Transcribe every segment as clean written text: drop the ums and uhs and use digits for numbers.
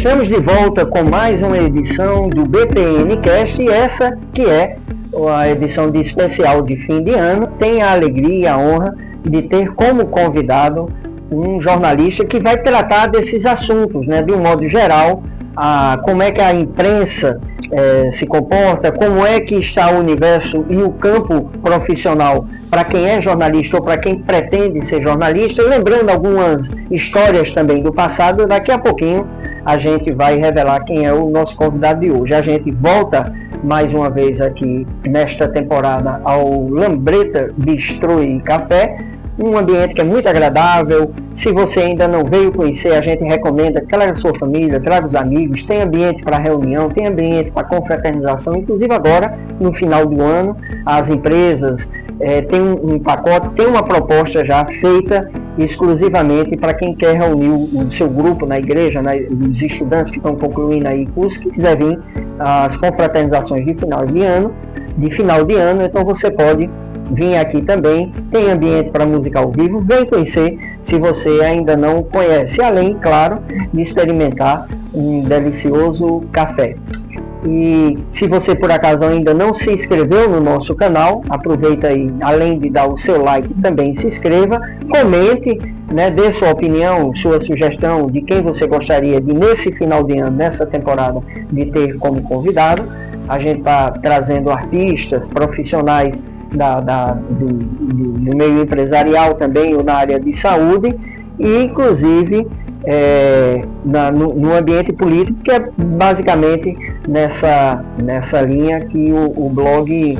Estamos de volta com mais uma edição do BPNcast, e essa que é a edição de especial de fim de ano. Tem a alegria e a honra de ter como convidado um jornalista que vai tratar desses assuntos, né, de um modo geral, como é que a imprensa se comporta, como é que está o universo e o campo profissional para quem é jornalista ou para quem pretende ser jornalista, lembrando algumas histórias também do passado. Daqui a pouquinho a gente vai revelar quem é o nosso convidado de hoje. A gente volta mais uma vez aqui nesta temporada ao Lambreta Bistrô e Café, um ambiente que é muito agradável. Se você ainda não veio conhecer, a gente recomenda que traga a sua família, traga os amigos. Tem ambiente para reunião, tem ambiente para confraternização. Inclusive agora, no final do ano, as empresas têm um pacote, tem uma proposta já feita exclusivamente para quem quer reunir o seu grupo na igreja, os estudantes que estão concluindo aí curso, que quiser vir às confraternizações de final de ano, então você pode vir aqui também. Tem ambiente para música ao vivo, vem conhecer se você ainda não conhece, além, claro, de experimentar um delicioso café. E se você por acaso ainda não se inscreveu no nosso canal, aproveita aí, além de dar o seu like, também se inscreva, comente, né, dê sua opinião, sua sugestão de quem você gostaria de, nesse final de ano, nessa temporada, de ter como convidado. A gente está trazendo artistas, profissionais do meio empresarial também, ou na área de saúde, e inclusive no ambiente político, que é basicamente nessa linha que o blog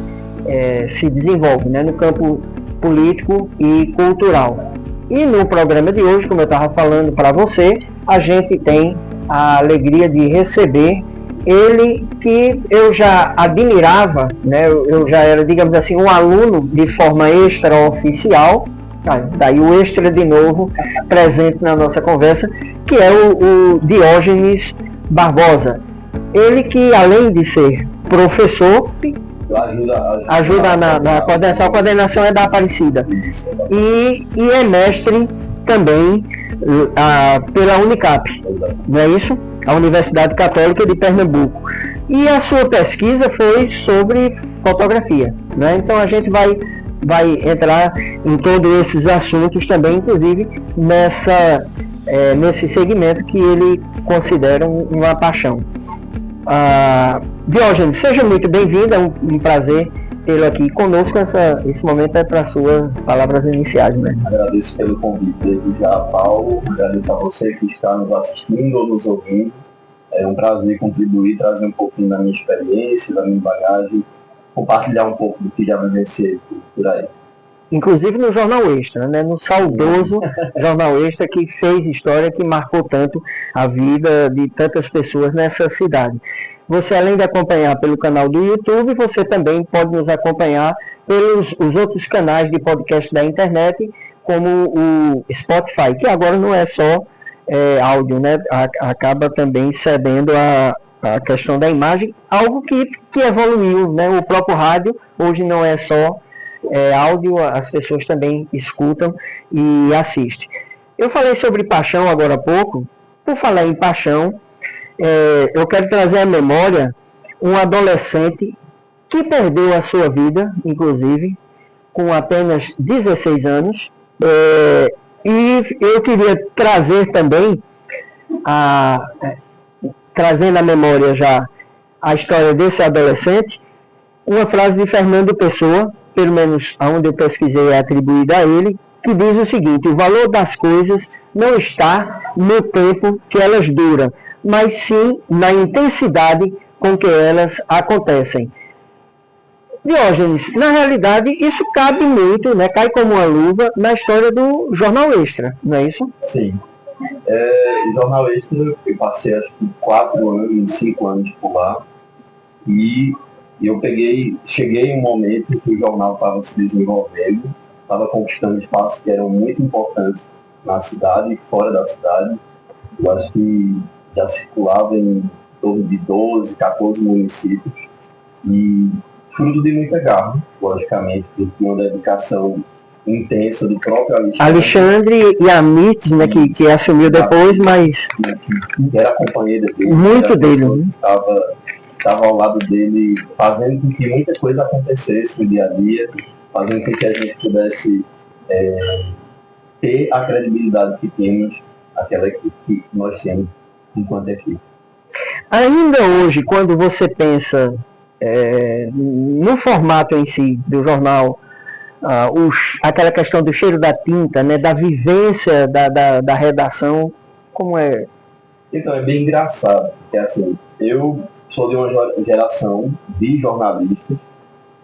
se desenvolve, né, no campo político e cultural. E no programa de hoje, como eu estava falando para você, a gente tem a alegria de receber ele, que eu já admirava, né? Eu já era, digamos assim, um aluno de forma extraoficial, daí o extra de novo, presente na nossa conversa, que é o Diógenes Barbosa. Ele que, além de ser professor, ajuda na coordenação. A coordenação é da Aparecida. E é mestre também pela Unicap, não é isso? A Universidade Católica de Pernambuco. E a sua pesquisa foi sobre fotografia, né? Então a gente vai entrar em todos esses assuntos também, inclusive nesse segmento que ele considera uma paixão. Diógenes, seja muito bem-vindo, é um prazer tê-lo aqui conosco. Esse momento é para suas palavras iniciais, né? Agradeço pelo convite desde já, Paulo. Agradeço a você que está nos assistindo ou nos ouvindo. É um prazer contribuir, trazer um pouquinho da minha experiência, da minha bagagem, compartilhar um pouco do que já vivenciei por aí. Inclusive no Jornal Extra, né? No saudoso Jornal Extra, que fez história, que marcou tanto a vida de tantas pessoas nessa cidade. Você, além de acompanhar pelo canal do YouTube, você também pode nos acompanhar pelos os outros canais de podcast da internet, como o Spotify, que agora não é só áudio, né? Acaba também cedendo a questão da imagem, algo que evoluiu, né? O próprio rádio hoje não é só áudio, as pessoas também escutam e assistem. Eu falei sobre paixão agora há pouco. Por falar em paixão, eu quero trazer à memória um adolescente que perdeu a sua vida, inclusive, com apenas 16 anos. E eu queria trazer também, trazendo à memória já a história desse adolescente, uma frase de Fernando Pessoa, pelo menos aonde eu pesquisei é atribuída a ele, que diz o seguinte: o valor das coisas não está no tempo que elas duram, mas sim na intensidade com que elas acontecem. Diógenes, na realidade, isso cabe muito, né, cai como uma luva na história do Jornal Extra, não é isso? Sim. O Jornal Extra, eu passei acho que 4 anos, 5 anos por lá, e cheguei em um momento em que o jornal estava se desenvolvendo, estava conquistando espaços que eram muito importantes na cidade e fora da cidade. Eu acho que já circulava em torno de 12, 14 municípios, e fruto de muita garra, logicamente, de uma dedicação intensa do próprio Alexandre e a Mitz, né, que assumiu depois, mas... Que era companheira dele. Muito dele. Estava ao lado dele, fazendo com que muita coisa acontecesse no dia a dia, fazendo com que a gente pudesse ter a credibilidade que temos, aquela que nós temos enquanto equipe. Ainda hoje, quando você pensa no formato em si do jornal, aquela questão do cheiro da tinta, né, da vivência da redação, como é? Então, é bem engraçado, porque assim, eu sou de uma geração de jornalistas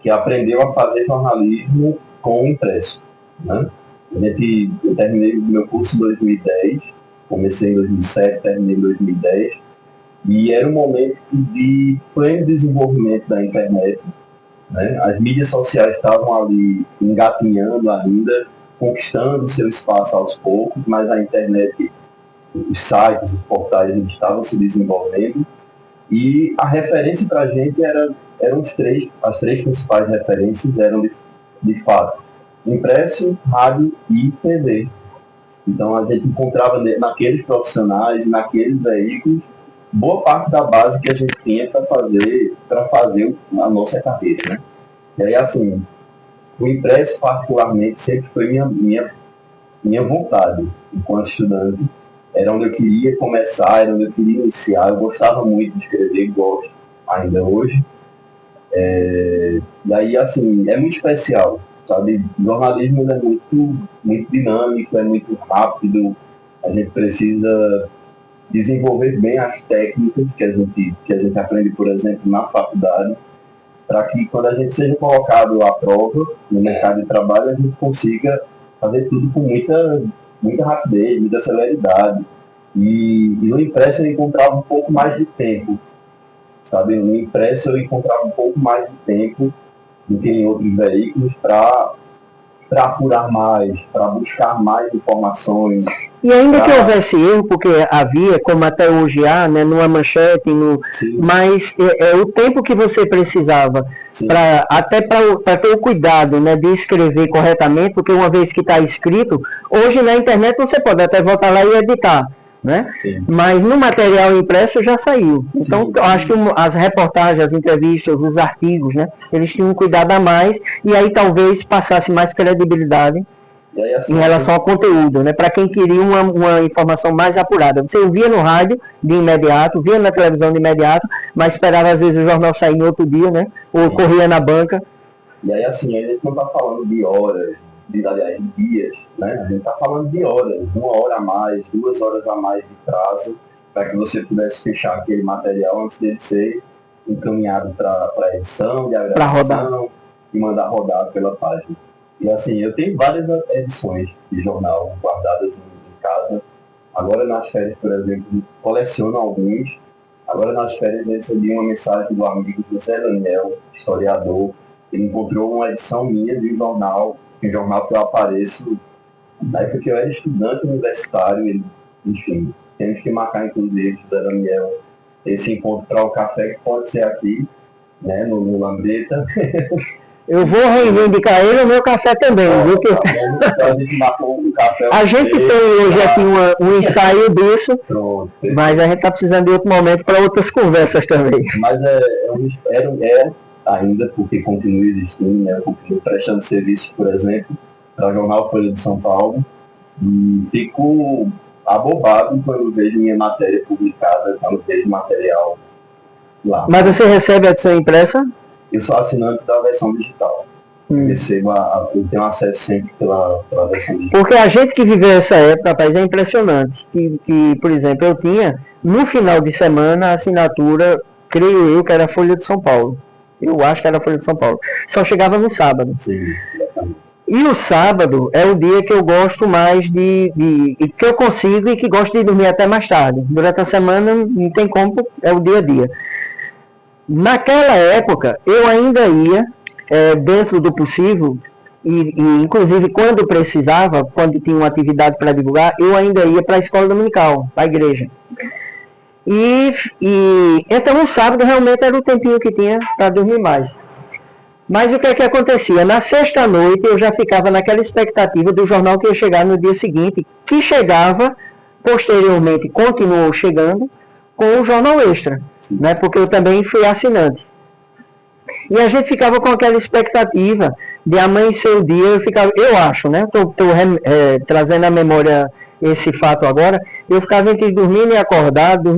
que aprendeu a fazer jornalismo com o impresso, né? Eu terminei o meu curso em 2010, comecei em 2007, terminei em 2010, e era um momento de pleno desenvolvimento da internet, né? As mídias sociais estavam ali engatinhando ainda, conquistando seu espaço aos poucos, mas a internet, os sites, os portais, eles estavam se desenvolvendo, e a referência para a gente eram as três principais referências eram de fato impresso, rádio e TV. Então a gente encontrava naqueles profissionais, naqueles veículos, boa parte da base que a gente tinha para fazer a nossa carreira, né? E aí, assim, o impresso particularmente sempre foi minha vontade enquanto estudante. Era onde eu queria começar, era onde eu queria iniciar. Eu gostava muito de escrever, gosto ainda hoje. E aí, assim, é muito especial, sabe? O jornalismo é muito dinâmico, é muito rápido. A gente precisa desenvolver bem as técnicas que a gente aprende, por exemplo, na faculdade, para que quando a gente seja colocado à prova no mercado de trabalho, a gente consiga fazer tudo com muita rapidez, muita celeridade. E no impresso eu encontrava um pouco mais de tempo, sabe? No impresso eu encontrava um pouco mais de tempo do que em outros veículos para apurar mais, para buscar mais informações. E ainda que houvesse erro, porque havia, como até hoje há, né, numa manchete, mas o tempo que você precisava, até para ter o cuidado, né, de escrever corretamente, porque uma vez que está escrito, hoje na internet você pode até voltar lá e editar, né? Mas no material impresso já saiu. Então, eu acho que as reportagens, as entrevistas, os artigos, né, eles tinham um cuidado a mais, e aí talvez passasse mais credibilidade aí, assim, em relação ao conteúdo, né? Para quem queria uma informação mais apurada. Você ouvia no rádio de imediato, via na televisão de imediato, mas esperava às vezes o jornal sair no outro dia, né? Ou corria na banca. E aí, assim, a gente não está falando de horas, de dias, né? A gente está falando de horas, 1 hora a mais, 2 horas a mais de prazo, para que você pudesse fechar aquele material antes dele ser encaminhado para a edição, de agravação e mandar rodar pela página. E assim, eu tenho várias edições de jornal guardadas em casa. Agora nas férias, por exemplo, coleciono alguns. Agora nas férias eu recebi uma mensagem do amigo José Daniel, historiador. Ele encontrou uma edição minha de um jornal que eu apareço na época que eu era estudante universitário. Enfim, temos que marcar, inclusive, José Daniel, esse encontro para o café, que pode ser aqui, né, no Lambreta. Eu vou reivindicar ele o meu café também, viu? A gente tem hoje aqui um ensaio disso, mas a gente está precisando de outro momento para outras conversas também. Mas ainda, porque continua existindo, né? Eu continuo prestando serviço, por exemplo, para o Jornal Folha de São Paulo, e fico abobado quando vejo minha matéria publicada, quando vejo material lá. Mas você recebe a edição impressa? Eu sou assinante da versão digital. Eu tenho acesso sempre pela versão digital. Porque a gente que viveu essa época, rapaz, é impressionante. Que, por exemplo, eu tinha, no final de semana, a assinatura, creio eu, que era a Folha de São Paulo. Eu acho que era a Folha de São Paulo. Só chegava no sábado. Sim, exatamente. E o sábado é o dia que eu gosto mais que eu consigo e que gosto de dormir até mais tarde. Durante a semana não tem como, é o dia a dia. Naquela época, eu ainda ia, dentro do possível, e inclusive quando precisava, quando tinha uma atividade para divulgar, eu ainda ia para a escola dominical, para a igreja. Então o sábado realmente era o tempinho que tinha para dormir mais. Mas o que é que acontecia? Na sexta-noite eu já ficava naquela expectativa do jornal que ia chegar no dia seguinte, que chegava, posteriormente continuou chegando, com o Jornal Extra, né? Porque eu também fui assinante. E a gente ficava com aquela expectativa de amanhecer o dia, eu acho, né? Estou trazendo à memória esse fato agora, eu ficava entre dormindo e acordado,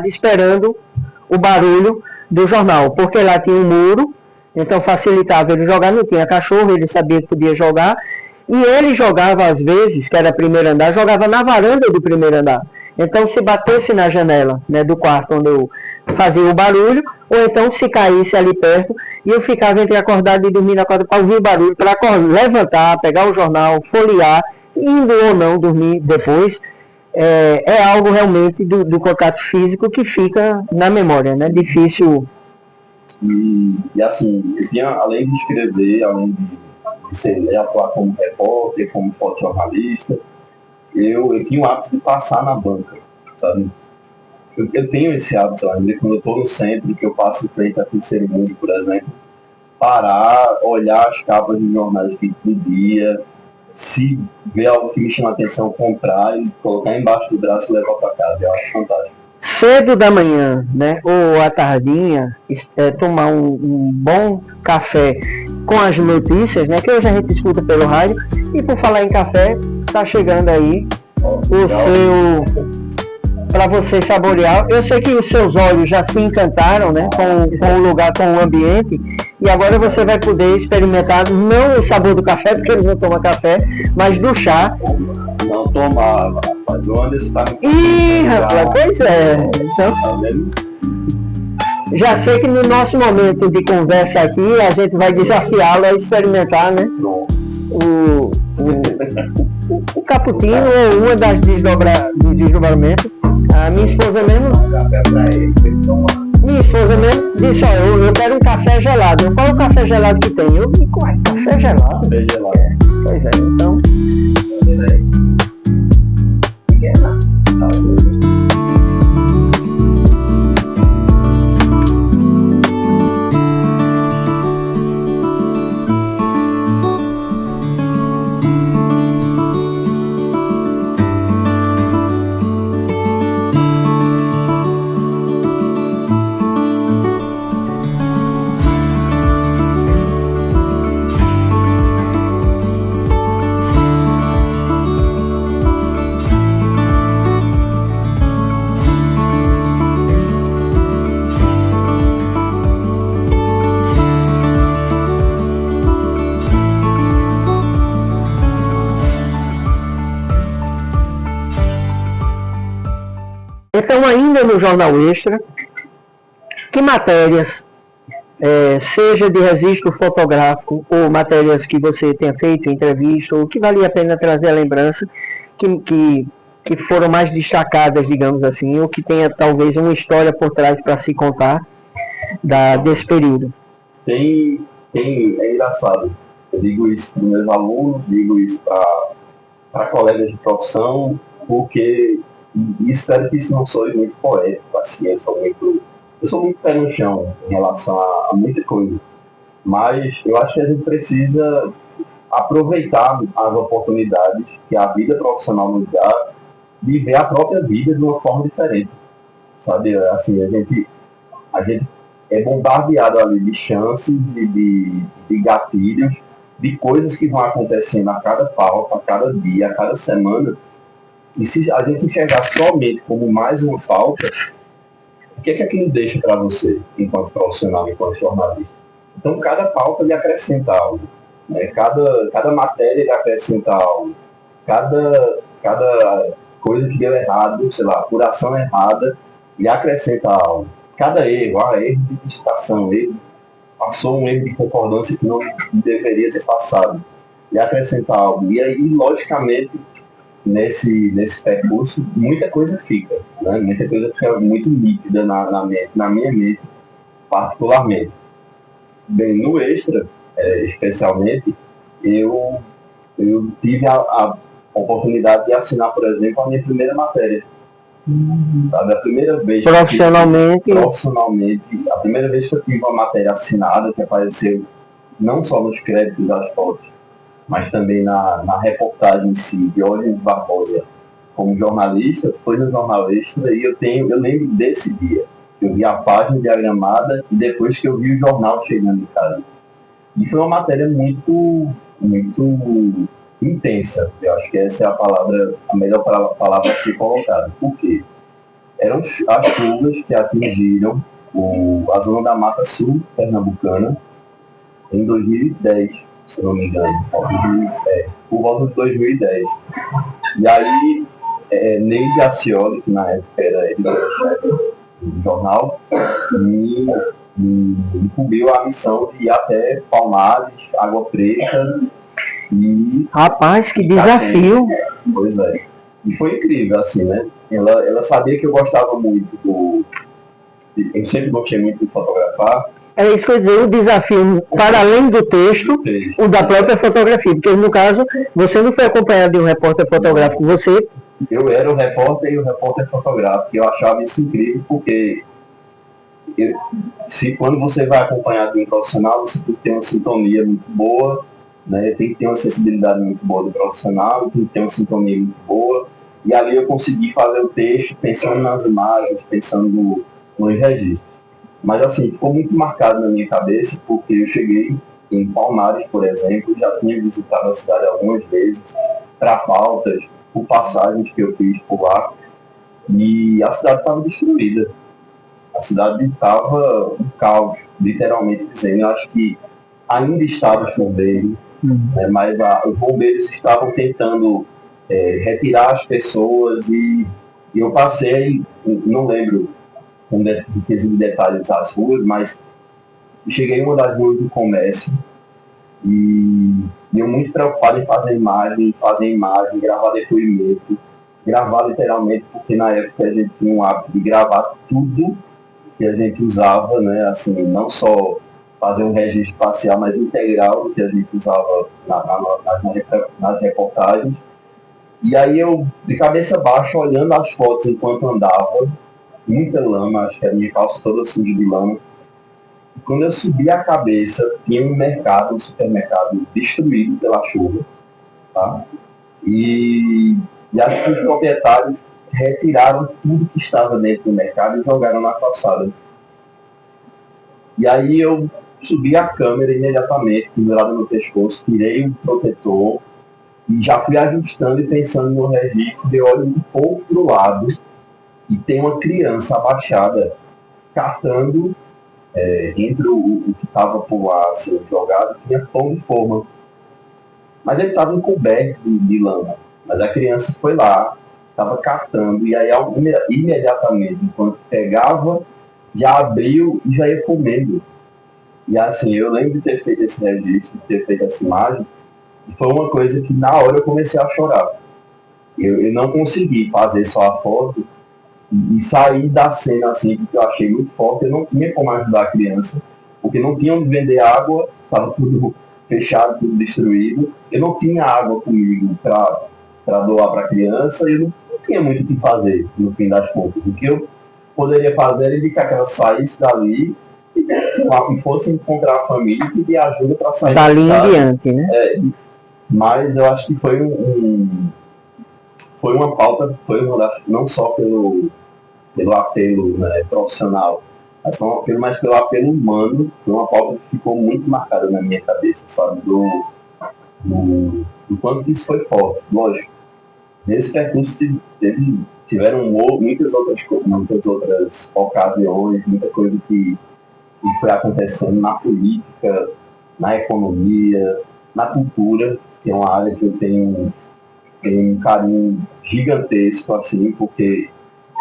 esperando o barulho do jornal, porque lá tinha um muro, então facilitava ele jogar, não tinha cachorro, ele sabia que podia jogar, e ele jogava às vezes, que era primeiro andar, jogava na varanda do primeiro andar. Então se batesse na janela, né, do quarto onde eu fazia o barulho, ou então se caísse ali perto, e eu ficava entre acordado e dormindo acordado para ouvir o barulho, para levantar, pegar o jornal, folhear, indo ou não dormir depois. É algo realmente do contato físico que fica na memória, né? Difícil. E assim, eu tinha, além de escrever, além de atuar como repórter, como fotojornalista, eu tinha o hábito de passar na banca, sabe? Eu tenho esse hábito ainda, quando eu estou no centro, que eu passo em frente a Terceiro Mundo, por exemplo, parar, olhar as capas de jornais que do dia, se ver algo que me chama a atenção, comprar e colocar embaixo do braço e levar para casa. Eu acho fantástico. Cedo da manhã, né, ou à tardinha, tomar um bom café com as notícias, né, que hoje a gente escuta pelo rádio. E por falar em café, está chegando aí para você saborear. Eu sei que os seus olhos já se encantaram, né, com o lugar, com o ambiente, e agora você vai poder experimentar não o sabor do café, porque ele não toma café, mas do chá. Não tomava, mas o Anderson tá me... Ih, rapaz, pois é. Então, já sei que no nosso momento de conversa aqui, a gente vai desafiá-lo a experimentar, né? O cappuccino ou uma das desdobramentos. A minha esposa mesmo disse, ó, eu quero um café gelado. Qual é o café gelado que tem? Eu digo, café gelado? Café gelado. Pois é, então... Então, ainda no Jornal Extra, que matérias, seja de registro fotográfico ou matérias que você tenha feito, entrevista, ou que valia a pena trazer a lembrança, que foram mais destacadas, digamos assim, ou que tenha talvez uma história por trás para se contar desse período? É engraçado. Eu digo isso para os meus alunos, digo isso para colegas de profissão, porque... E espero que isso não soe muito poético, assim, eu sou muito pé no chão em relação a muita coisa. Mas eu acho que a gente precisa aproveitar as oportunidades que a vida profissional nos dá de ver a própria vida de uma forma diferente. Sabe, assim, a gente é bombardeado ali de chances, de gatilhos, de coisas que vão acontecendo a cada pauta, a cada dia, a cada semana. E se a gente enxergar somente como mais uma falta, o que é que aquilo deixa para você, enquanto profissional, enquanto jornalista? Então, cada pauta lhe acrescenta algo, né? Cada matéria lhe acrescenta algo. Cada coisa que deu errado, sei lá, apuração errada, lhe acrescenta algo. Cada erro, erro de digitação, passou um erro de concordância que não deveria ter passado, lhe acrescenta algo. E aí, logicamente, nesse percurso, muita coisa fica, né? Muita coisa fica muito nítida na minha mente, particularmente. Bem, no Extra, especialmente, eu tive a oportunidade de assinar, por exemplo, a minha primeira matéria. Sabe, a primeira vez profissionalmente, a primeira vez que eu tive uma matéria assinada, que apareceu não só nos créditos das fotos, mas também na reportagem em si, Diógenes Barbosa, como jornalista, foi no Jornal Extra, e eu lembro desse dia. Eu vi a página diagramada e depois que eu vi o jornal chegando em casa. E foi uma matéria muito, muito intensa. Eu acho que essa é a melhor palavra a ser colocada. Por quê? Eram as chuvas que atingiram a zona da Mata Sul pernambucana em 2010, se não me engano, por volta de 2010. E aí, Neide Acioli, que na época era editora-chefe do jornal, me incumbiu a missão de ir até Palmares, Água Preta e... Rapaz, que desafio! Pois é. E foi incrível, assim, né? Ela sabia que eu gostava muito eu sempre gostei muito de fotografar. É isso que eu ia dizer, o desafio, para além do texto, o da própria fotografia, porque no caso, você não foi acompanhado de um repórter fotográfico, você... Eu era o repórter e o repórter fotográfico, e eu achava isso incrível, porque quando você vai acompanhado de um profissional, você tem que ter uma sintonia muito boa, né? Tem que ter uma sensibilidade muito boa do profissional, tem que ter uma sintonia muito boa, e ali eu consegui fazer o texto pensando nas imagens, pensando nos registros. Mas assim, ficou muito marcado na minha cabeça, porque eu cheguei em Palmares, por exemplo, já tinha visitado a cidade algumas vezes, para pautas, por passagens que eu fiz por lá, e a cidade estava destruída. A cidade estava um caos, literalmente dizendo. Eu acho que ainda estava chovendo, né, mas os bombeiros estavam tentando retirar as pessoas e eu passei, não lembro com detalhes as ruas, mas cheguei em uma das ruas do comércio e eu muito preocupado em fazer imagem, gravar depoimento, gravar literalmente, porque na época a gente tinha um hábito de gravar tudo que a gente usava, né, assim, não só fazer um registro espacial, mas integral que a gente usava nas reportagens. E aí eu, de cabeça baixa, olhando as fotos enquanto andava, muita lama, acho que a minha calça toda suja de lama. E quando eu subi a cabeça, tinha um supermercado destruído pela chuva, tá? E acho que os proprietários retiraram tudo que estava dentro do mercado e jogaram na calçada. E aí eu subi a câmera imediatamente, pendurada no pescoço, tirei o protetor e já fui ajustando e pensando no registro, de olho um pouco para o lado e tem uma criança abaixada catando entre o que estava por lá assim, jogado, tinha pão de forma. Mas ele estava encoberto de lama. Mas a criança foi lá, estava catando, e aí imediatamente, enquanto pegava, já abriu e já ia comendo. E assim, eu lembro de ter feito esse registro, de ter feito essa imagem, e foi uma coisa que na hora eu comecei a chorar. Eu não consegui fazer só a foto e sair da cena assim, porque eu achei muito forte, eu não tinha como ajudar a criança, porque não tinha onde vender água, estava tudo fechado, tudo destruído, eu não tinha água comigo para doar para a criança, e eu não tinha muito o que fazer, no fim das contas. O que eu poderia fazer era indicar que ela saísse dali e fosse encontrar a família e pedir ajuda para sair dali em diante, né? Mas eu acho que foi foi uma pauta, não só pelo apelo, né, profissional, mas pelo apelo humano, foi uma pauta que ficou muito marcada na minha cabeça, sabe, do quanto isso foi forte. Lógico, nesse percurso tiveram muitas outras ocasiões, muita coisa que foi acontecendo na política, na economia, na cultura, que é uma área que eu tenho um carinho gigantesco, assim, porque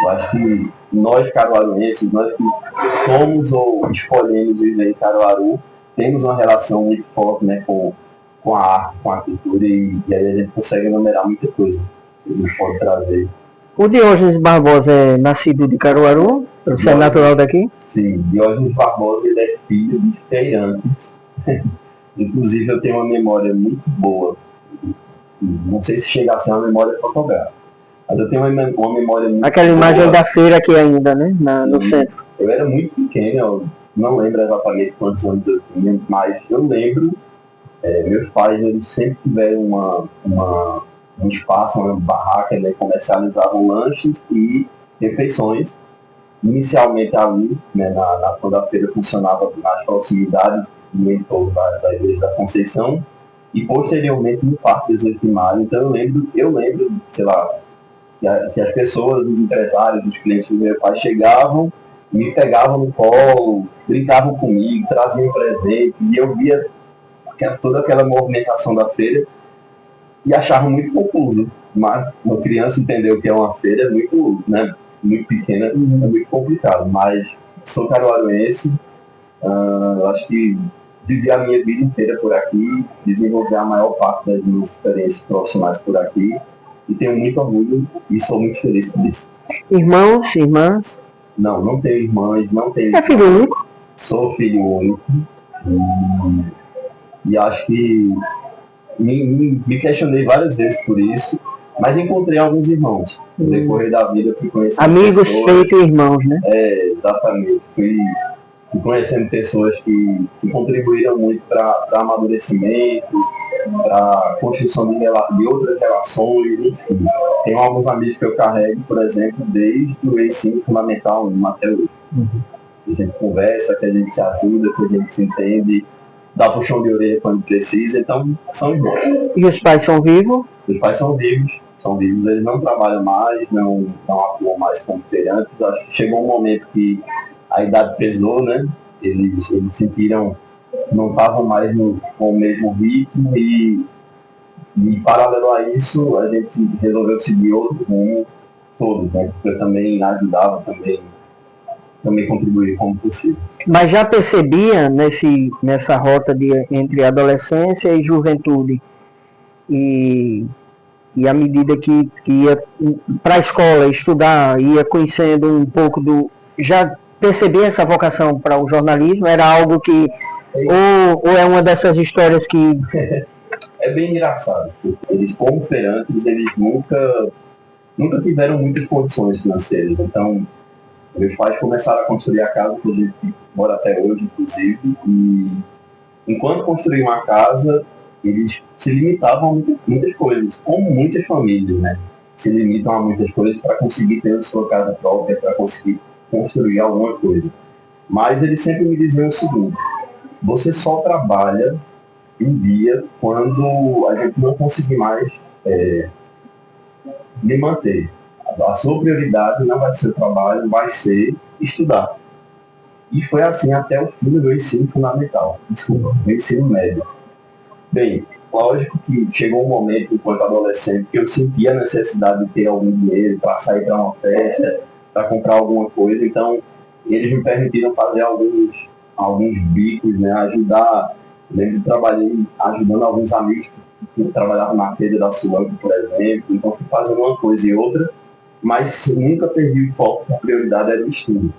eu acho que nós caruaruenses, nós que somos ou escolhemos viver em Caruaru, temos uma relação muito forte, né, com a arte, com a cultura, e aí a gente consegue enumerar muita coisa que a gente pode trazer. O Diógenes Barbosa é nascido de Caruaru? Você é natural daqui? Sim, Diógenes Barbosa, ele é filho de feirantes. Inclusive eu tenho uma memória muito boa, não sei se chega a ser uma memória fotográfica, mas eu tenho uma memória muito Aquela boa. Imagem da feira aqui ainda, né? No centro. Eu era muito pequeno, não lembro exatamente quantos anos eu tinha, mas eu lembro, meus pais eles sempre tiveram um espaço, uma barraca, né, comercializavam lanches e refeições. Inicialmente ali, né, quando a feira funcionava nas proximidades do entorno da Igreja da Conceição, e posteriormente no Parque 18 de Maio. Então eu lembro, sei lá, que as pessoas, os empresários, os clientes do meu pai chegavam, me pegavam no colo, brincavam comigo, traziam presentes, e eu via toda aquela movimentação da feira e achava muito confuso. Mas uma criança entender o que é uma feira é muito, né, muito pequena, é muito complicado. Mas sou caruaruense, eu acho que vivi a minha vida inteira por aqui, desenvolvi a maior parte das minhas experiências profissionais por aqui, e tenho muito orgulho e sou muito feliz por isso. Irmãos, irmãs? Não tenho irmãs, não tenho... É filho único? Sou filho único. E acho que me questionei várias vezes por isso, mas encontrei alguns irmãos. No decorrer da vida fui conhecendo amigos feitos irmãos, né? Exatamente. Fui conhecendo pessoas que contribuíram muito para amadurecimento, para a construção de outras relações, enfim. Tenho alguns amigos que eu carrego, por exemplo, desde o ensino fundamental até hoje. A gente conversa, que a gente se ajuda, que a gente se entende, dá puxão de orelha quando precisa, então são irmãos. E os pais são vivos? Os pais são vivos, eles não trabalham mais, não atuam mais como feirantes. Acho que chegou um momento que a idade pesou, né? Eles sentiram, não estavam mais com o mesmo ritmo e paralelo a isso, a gente resolveu seguir outro rumo todos, né? Porque eu também ajudava, também contribuir como possível. Mas já percebia nessa rota entre adolescência e juventude, e à medida que ia para a escola estudar, ia conhecendo um pouco já percebia essa vocação para o jornalismo? Era algo que... Ou é uma dessas histórias que... É bem engraçado. Eles, como feirantes, eles nunca tiveram muitas condições financeiras. Então, meus pais começaram a construir a casa que a gente mora até hoje, inclusive, e enquanto construíam a casa, eles se limitavam a muitas coisas, como muitas famílias, né? Se limitam a muitas coisas para conseguir ter a sua casa própria, para conseguir construir alguma coisa. Mas eles sempre me diziam o seguinte: você só trabalha um dia quando a gente não conseguir mais me manter. A sua prioridade não vai ser o trabalho, vai ser estudar. E foi assim até o fim do meu ensino fundamental, meu ensino médio. Bem, lógico que chegou um momento, enquanto adolescente, que eu sentia a necessidade de ter algum dinheiro para sair para uma festa, para comprar alguma coisa. Então, eles me permitiram fazer alguns bicos, né, ajudar. Lembro que trabalhei ajudando alguns amigos que trabalhavam na feira da Sulanca, por exemplo. Então, fui fazendo uma coisa e outra, mas nunca perdi o foco, a prioridade era o estudo.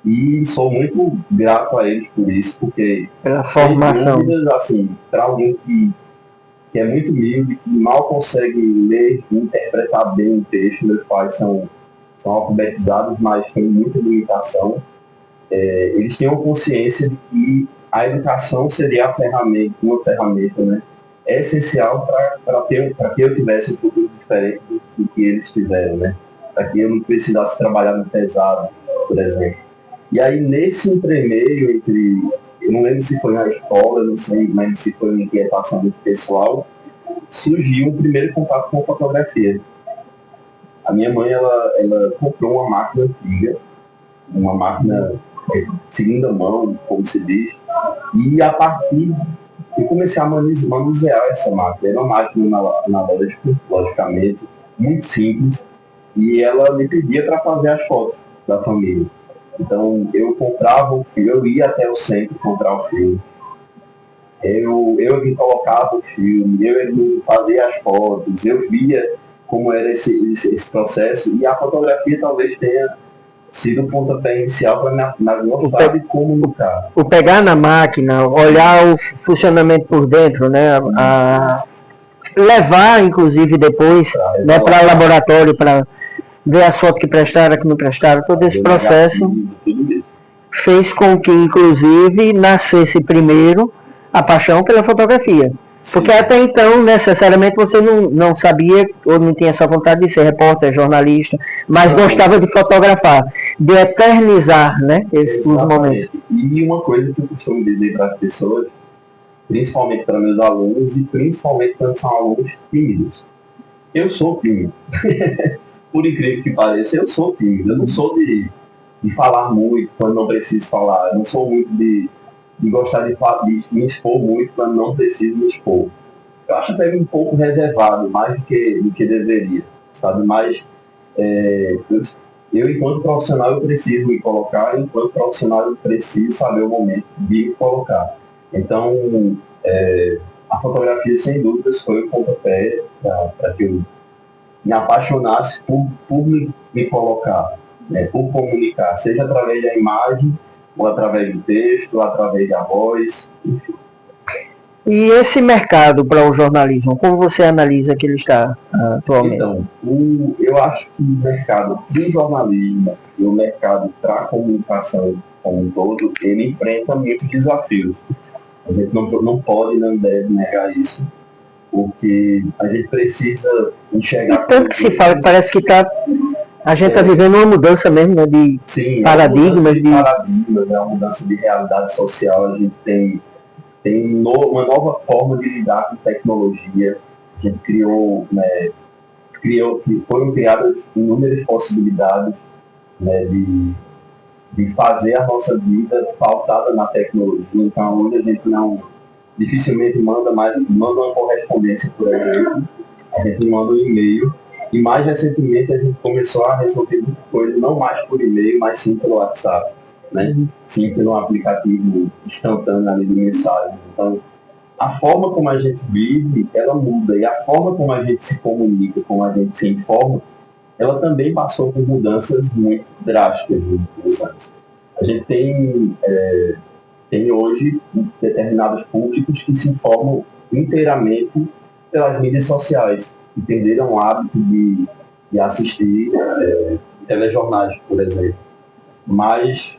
E sou muito grato a eles por isso, porque, pela formação, dúvidas, assim, para alguém que é muito humilde, que mal consegue ler e interpretar bem o texto, meus pais são alfabetizados, mas têm muita limitação. Eles têm uma consciência de que a educação seria uma ferramenta, né, essencial para que eu tivesse um futuro diferente do que eles tiveram, né? Para que eu não precisasse trabalhar no pesado, por exemplo. E aí, nesse entremeio eu não lembro se foi na escola, não sei, mas se foi uma inquietação do pessoal, surgiu um primeiro contato com a fotografia. A minha mãe, ela comprou uma máquina antiga, uma máquina segunda mão, como se diz, e a partir eu comecei a manusear essa máquina. Era uma máquina analógica, logicamente, muito simples, e ela me pedia para fazer as fotos da família. Então, eu comprava o filme, eu ia até o centro comprar o filme. Eu que colocava o filme, eu que fazia as fotos, eu via como era esse processo, e a fotografia talvez tenha sido o pontapé inicial para mostrar de comunicar. O pegar na máquina, olhar o funcionamento por dentro, né? Levar, inclusive, depois, né, para o laboratório, para ver as fotos que prestaram, que não prestaram, todo esse processo. fez com que, inclusive, nascesse primeiro a paixão pela fotografia. Sim. Porque até então, necessariamente, você não sabia ou não tinha essa vontade de ser repórter, jornalista, mas gostava de fotografar, de eternizar, né, os momentos. E uma coisa que eu costumo dizer para as pessoas, principalmente para meus alunos e principalmente quando são alunos tímidos. Eu sou tímido. Por incrível que pareça, eu sou tímido. Eu não sou de falar muito quando não preciso falar. Eu não sou muito de gostar de me expor muito quando não preciso me expor. Eu acho até um pouco reservado, mais do que deveria, sabe? Mas eu, enquanto profissional, eu preciso me colocar, enquanto profissional, eu preciso saber o momento de me colocar. Então, a fotografia, sem dúvidas, foi o pontapé para que eu me apaixonasse por me colocar, né, por comunicar, seja através da imagem, ou através do texto, ou através da voz, enfim. E esse mercado para o jornalismo, como você analisa que ele está atualmente? Então, eu acho que o mercado do jornalismo e o mercado para a comunicação como um todo, ele enfrenta muitos desafios. A gente não pode, não deve negar isso, porque a gente precisa enxergar... E tanto que se fala, parece que a gente está vivendo uma mudança mesmo, né, de paradigmas. É uma mudança de realidade social. A gente tem uma nova forma de lidar com tecnologia. A gente foram criadas inúmeras possibilidades, né, de fazer a nossa vida pautada na tecnologia. Então, hoje a gente dificilmente manda uma correspondência, por exemplo, a gente manda um e-mail, e mais recentemente a gente começou a resolver muita coisa, não mais por e-mail, mas sim pelo WhatsApp, né? Sim pelo aplicativo instantâneo ali de mensagens. Então, a forma como a gente vive, ela muda, e a forma como a gente se comunica, como a gente se informa, ela também passou por mudanças muito drásticas nos anos. A gente tem hoje determinados públicos que se informam inteiramente pelas mídias sociais, que perderam o hábito de assistir telejornais, por exemplo. Mas,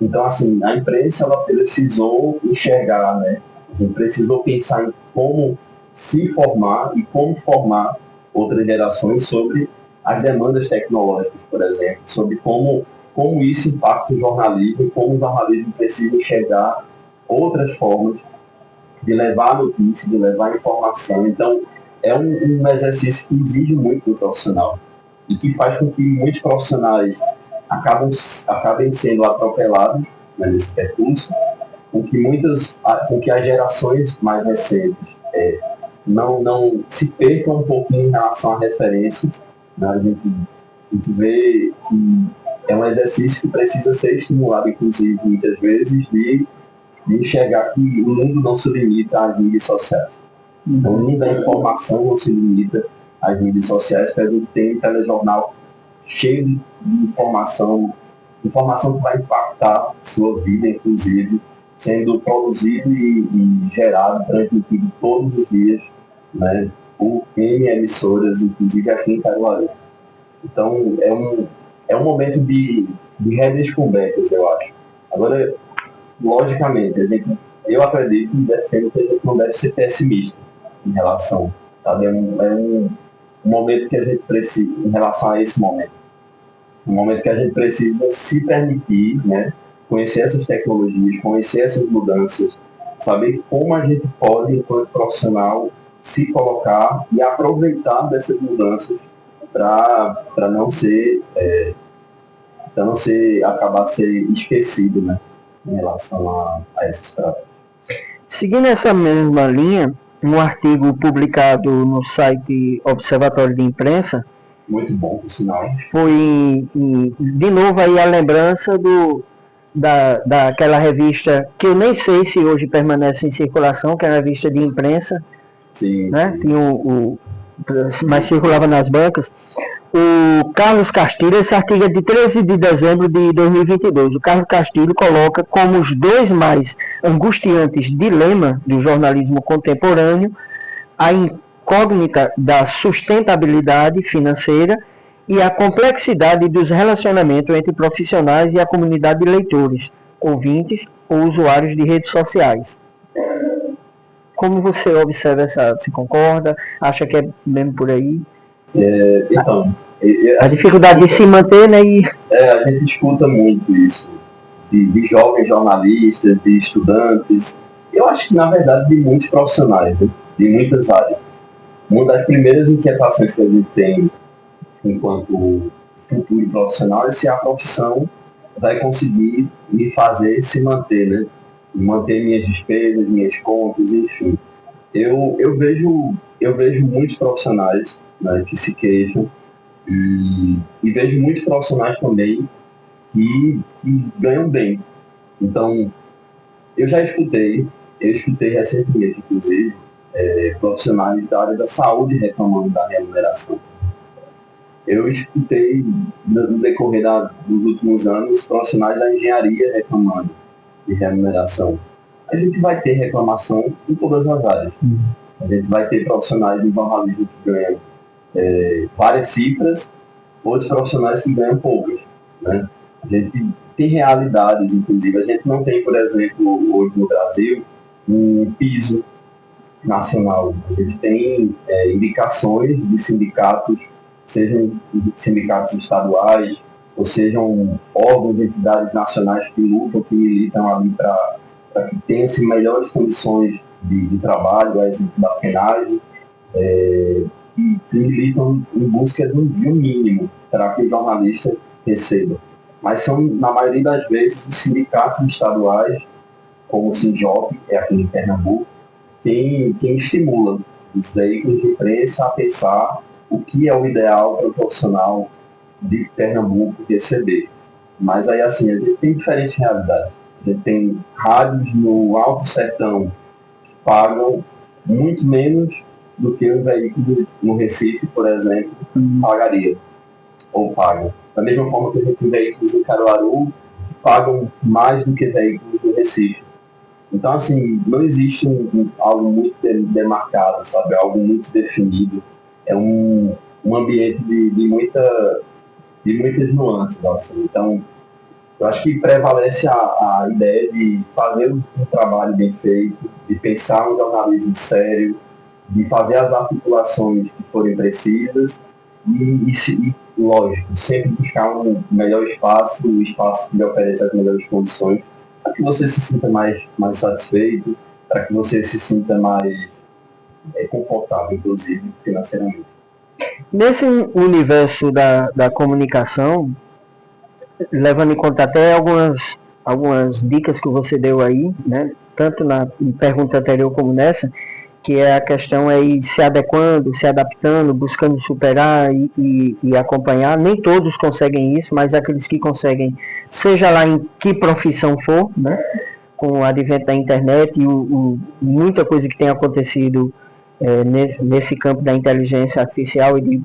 então, assim, a imprensa ela precisou enxergar, né? A gente precisou pensar em como se formar e como formar outras gerações sobre as demandas tecnológicas, por exemplo, sobre como isso impacta o jornalismo e como o jornalismo precisa enxergar outras formas de levar a notícia, de levar a informação. Então, é um exercício que exige muito do profissional e que faz com que muitos profissionais acabem sendo atropelados, né, nesse percurso, com que as gerações mais recentes não se percam um pouquinho em relação a referências. Né? A gente vê que é um exercício que precisa ser estimulado, inclusive, muitas vezes, de enxergar que o mundo não se limita às mídias sociais. Então, o mundo da informação não se limita às mídias sociais, porque a gente tem um telejornal cheio de informação que vai impactar a sua vida, inclusive, sendo produzido e gerado, transmitido todos os dias, né, por N emissoras, inclusive aqui em Caruaru. Então, é um momento de redescobertas, eu acho. Agora, logicamente, eu acredito que a gente não deve ser pessimista em relação, sabe? É um momento que a gente precisa, em relação a esse momento, um momento que a gente precisa se permitir, né, conhecer essas tecnologias, conhecer essas mudanças, saber como a gente pode, enquanto profissional, se colocar e aproveitar dessas mudanças para não acabar ser esquecido, né, em relação a esses pratos. Seguindo essa mesma linha, um artigo publicado no site Observatório de Imprensa, muito bom, por sinal, foi de novo aí a lembrança daquela revista que eu nem sei se hoje permanece em circulação, que é a revista de imprensa, sim, né? Sim. Mas circulava nas bancas. O Carlos Castilho, esse artigo é de 13 de dezembro de 2022. O Carlos Castilho coloca como os dois mais angustiantes dilemas do jornalismo contemporâneo a incógnita da sustentabilidade financeira e a complexidade dos relacionamentos entre profissionais e a comunidade de leitores, ouvintes ou usuários de redes sociais. Como você observa você concorda? Acha que é mesmo por aí? Então, a dificuldade de se manter, né? A gente escuta muito isso, de jovens jornalistas, de estudantes, eu acho que na verdade de muitos profissionais, né? De muitas áreas. Uma das primeiras inquietações que a gente tem enquanto futuro profissional é se a profissão vai conseguir me fazer se manter, né? Manter minhas despesas, minhas contas, enfim. Eu vejo muitos profissionais, né, que se queixam e vejo muitos profissionais também que ganham bem. Então, eu escutei recentemente, inclusive, profissionais da área da saúde reclamando da remuneração. Eu escutei, no decorrer dos últimos anos, profissionais da engenharia reclamando de remuneração. A gente vai ter reclamação em todas as áreas. A gente vai ter profissionais de jornalismo que ganham várias cifras, outros profissionais que ganham poucas, né? A gente tem realidades, inclusive. A gente não tem, por exemplo, hoje no Brasil, um piso nacional. A gente tem indicações de sindicatos, sejam sindicatos estaduais, ou sejam órgãos e entidades nacionais que lutam, que militam ali para que tenha-se melhores condições de trabalho, a exemplo da penagem, que militam em busca de um mínimo para que o jornalista receba. Mas são, na maioria das vezes, os sindicatos estaduais, como o Sinjop, que é aqui em Pernambuco, quem estimula os veículos de imprensa a pensar o que é o ideal para o profissional de Pernambuco receber. Mas aí, assim, a gente tem diferentes realidades. A gente tem rádios no Alto Sertão que pagam muito menos do que um veículo no Recife, por exemplo, pagaria ou paga. Da mesma forma que a gente tem veículos em Caruaru que pagam mais do que veículos no Recife. Então, assim, não existe algo muito demarcado, sabe? Algo muito definido. É um ambiente de muitas nuances, assim. Então, eu acho que prevalece a ideia de fazer um trabalho bem feito, de pensar um jornalismo sério, de fazer as articulações que forem precisas e lógico, sempre buscar um melhor espaço, um espaço que lhe ofereça as melhores condições, para que você se sinta mais satisfeito, para que você se sinta mais confortável, inclusive, financeiramente. Nesse universo da comunicação, levando em conta até algumas dicas que você deu aí, né, tanto na pergunta anterior como nessa, que é a questão é ir se adequando, se adaptando, buscando superar e acompanhar. Nem todos conseguem isso, mas aqueles que conseguem, seja lá em que profissão for, né, com o advento da internet e muita coisa que tem acontecido nesse campo da inteligência artificial e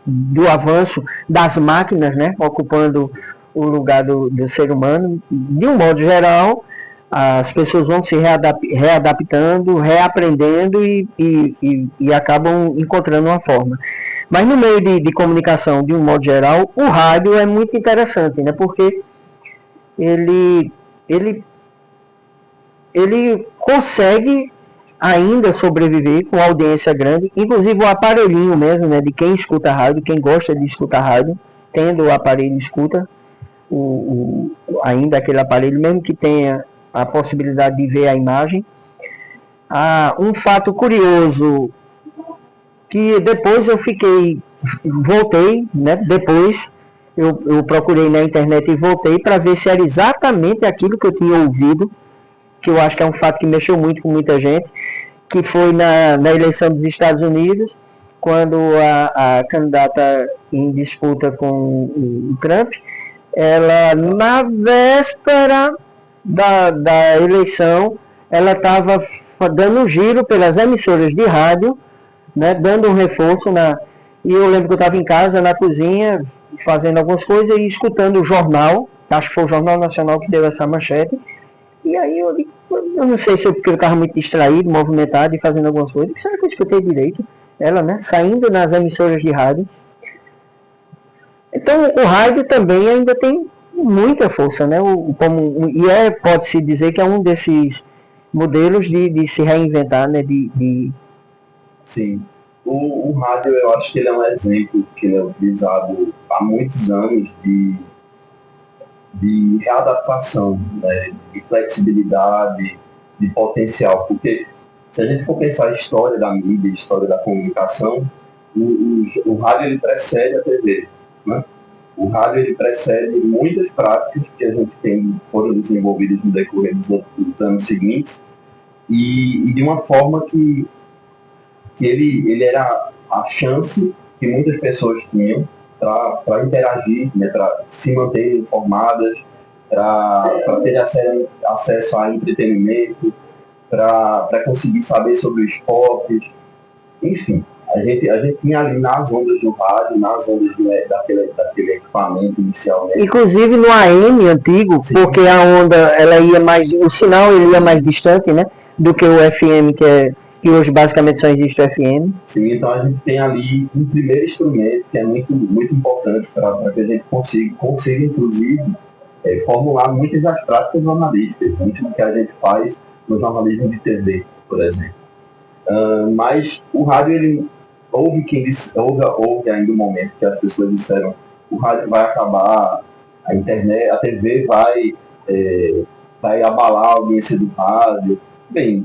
do avanço das máquinas, né, ocupando o lugar do ser humano. De um modo geral, as pessoas vão se readaptando, reaprendendo e acabam encontrando uma forma. Mas no meio de comunicação, de um modo geral, o rádio é muito interessante, né? Porque ele consegue ainda sobreviver com audiência grande, inclusive o aparelhinho mesmo, né? De quem escuta rádio, quem gosta de escutar rádio, tendo o aparelho escuta ainda aquele aparelho, mesmo que tenha a possibilidade de ver a imagem. Um fato curioso, que depois voltei, né? Depois eu procurei na internet e voltei para ver se era exatamente aquilo que eu tinha ouvido, que eu acho que é um fato que mexeu muito com muita gente, que foi na eleição dos Estados Unidos, quando a candidata em disputa com o Trump, ela, na véspera da eleição, ela estava dando um giro pelas emissoras de rádio, né, dando um reforço e eu lembro que eu estava em casa, na cozinha, fazendo algumas coisas e escutando o jornal, acho que foi o Jornal Nacional que deu essa manchete, e aí eu não sei se porque eu estava muito distraído, movimentado e fazendo algumas coisas, será que eu escutei direito? Ela, né, saindo nas emissoras de rádio. Então o rádio também ainda tem muita força, né? Pode-se dizer que é um desses modelos de se reinventar, né? Sim. O rádio, eu acho que ele é um exemplo que ele é utilizado há muitos anos de readaptação, né? De flexibilidade, de potencial. Porque se a gente for pensar a história da mídia, a história da comunicação, o rádio ele precede a TV, né? O rádio ele precede muitas práticas que a gente foram desenvolvidas no decorrer dos anos seguintes e de uma forma que ele era a chance que muitas pessoas tinham para interagir, né, para se manter informadas, para ter acesso a entretenimento, para conseguir saber sobre o esporte, enfim. A gente tinha ali nas ondas do rádio, nas ondas daquele equipamento inicialmente. Inclusive no AM antigo, sim, porque a onda, o sinal ele ia mais distante, né, do que o FM, que hoje basicamente só existe o FM. Sim, então a gente tem ali um primeiro instrumento que é muito, muito importante para que a gente consiga inclusive, formular muitas das práticas jornalísticas, muito do que a gente faz no jornalismo de TV, por exemplo. Mas o rádio, ele houve ainda um momento que as pessoas disseram o rádio vai acabar, a internet, a TV vai abalar a audiência do rádio. Bem,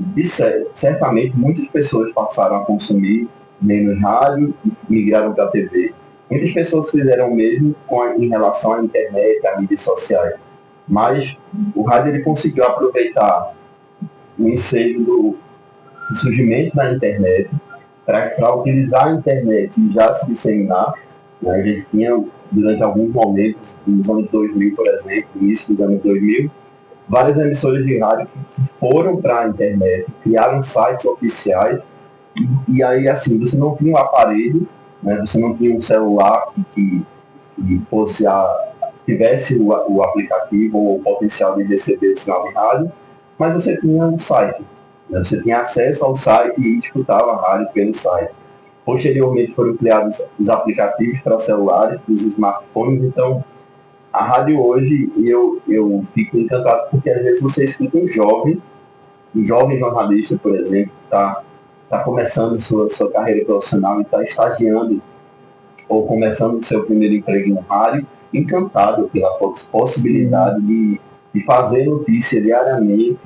certamente muitas pessoas passaram a consumir menos rádio e migraram para a TV. Muitas pessoas fizeram o mesmo em relação à internet, às mídias sociais. Mas o rádio ele conseguiu aproveitar o ensejo do surgimento da internet para utilizar a internet e já se disseminar. Né? A gente tinha, durante alguns momentos, nos anos 2000, por exemplo, início dos anos 2000, várias emissoras de rádio que foram para a internet, criaram sites oficiais, e aí, assim, você não tinha um aparelho, né? Você não tinha um celular que tivesse o aplicativo ou o potencial de receber o sinal de rádio, mas você tinha um site. Você tinha acesso ao site e escutava a rádio pelo site. Posteriormente foram criados os aplicativos para celulares, para os smartphones. Então, a rádio hoje, eu fico encantado porque às vezes você escuta um jovem jornalista, por exemplo, que está começando sua carreira profissional e está estagiando ou começando o seu primeiro emprego no rádio, encantado pela possibilidade de fazer notícia diariamente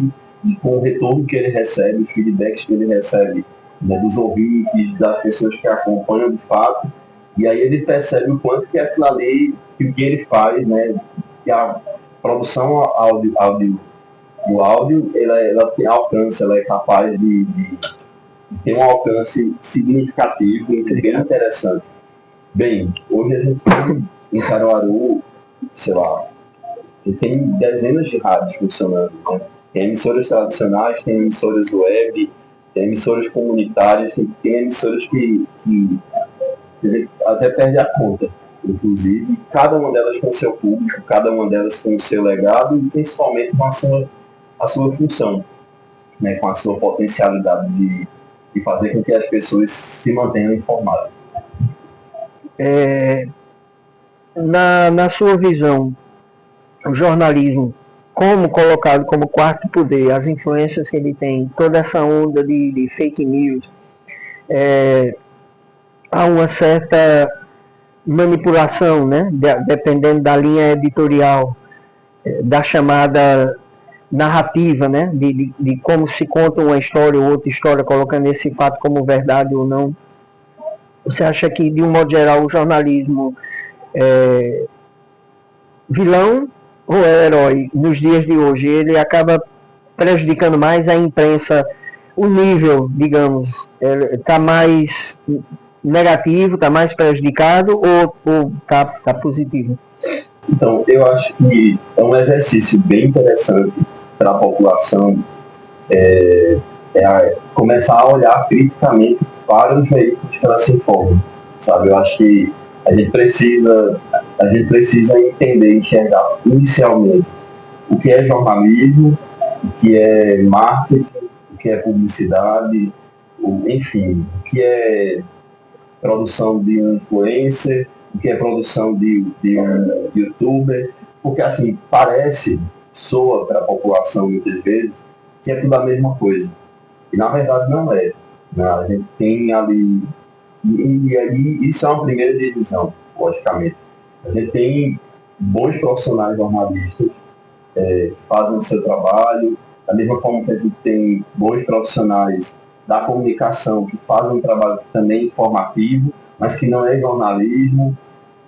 e com o retorno que ele recebe, os feedbacks que ele recebe, né, dos ouvintes, das pessoas que acompanham de fato, e aí ele percebe o quanto que aquilo ali, que o que ele faz, né, que a produção do áudio, ela tem alcance, ela é capaz de ter um alcance significativo e bem interessante. Bem, hoje a gente tem em Caruaru, sei lá, tem dezenas de rádios funcionando, né? Tem emissoras tradicionais, tem emissoras web, tem emissoras comunitárias, tem emissoras que até perde a conta, inclusive, cada uma delas com o seu público, cada uma delas com o seu legado e principalmente com a sua função, né? Com a sua potencialidade de fazer com que as pessoas se mantenham informadas. Na sua visão, o jornalismo, como colocado como quarto poder, as influências que ele tem, toda essa onda de fake news, há uma certa manipulação, né? Dependendo da linha editorial, da chamada narrativa, né? De como se conta uma história ou outra história, colocando esse fato como verdade ou não. Você acha que, de um modo geral, o jornalismo é vilão ou é herói nos dias de hoje? Ele acaba prejudicando mais a imprensa, o nível, digamos, está mais negativo, está mais prejudicado ou está positivo? Então, eu acho que é um exercício bem interessante para a população começar a olhar criticamente para os veículos que ela se informa, sabe? Eu acho que a gente precisa entender, enxergar inicialmente o que é jornalismo, o que é marketing, o que é publicidade, enfim, o que é produção de um influencer, o que é produção de um youtuber, Porque assim, soa para a população muitas vezes que é tudo a mesma coisa. E na verdade não é. Né? A gente tem ali, e aí isso é uma primeira divisão, logicamente. A gente tem bons profissionais jornalistas que fazem o seu trabalho, da mesma forma que a gente tem bons profissionais da comunicação que fazem um trabalho também informativo, mas que não é jornalismo.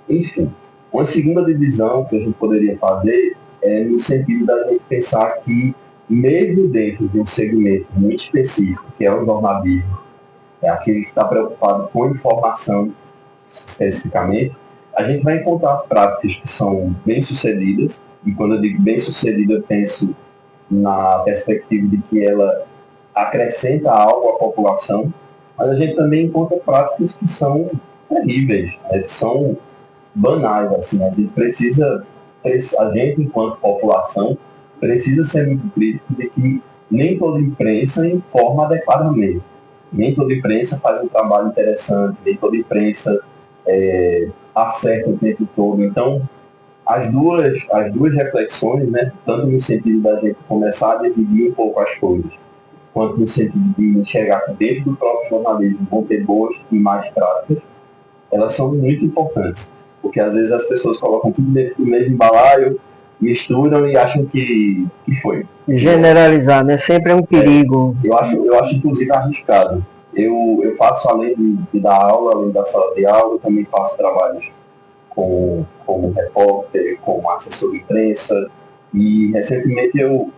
Enfim, uma segunda divisão que a gente poderia fazer é no sentido da gente pensar que, mesmo dentro de um segmento muito específico, que é o jornalismo, é aquele que está preocupado com informação especificamente, a gente vai encontrar práticas que são bem-sucedidas, e quando eu digo bem-sucedida, eu penso na perspectiva de que ela acrescenta algo à população, mas a gente também encontra práticas que são terríveis, né, que são banais. Assim, a gente, enquanto população, precisa ser muito crítico de que nem toda imprensa informa adequadamente. Nem toda imprensa faz um trabalho interessante, nem toda imprensa acerta o tempo todo. Então, as duas reflexões, né, tanto no sentido da gente começar a dividir um pouco as coisas, quanto no sentido de enxergar que dentro do próprio jornalismo vão ter boas e mais práticas, elas são muito importantes. Porque às vezes as pessoas colocam tudo dentro do mesmo balaio, misturam e acham que foi. Generalizar, né? Sempre é um perigo. Eu acho inclusive arriscado. Eu faço, além de dar aula, além da sala de aula, eu também faço trabalhos como repórter, como assessor de imprensa. E recentemente eu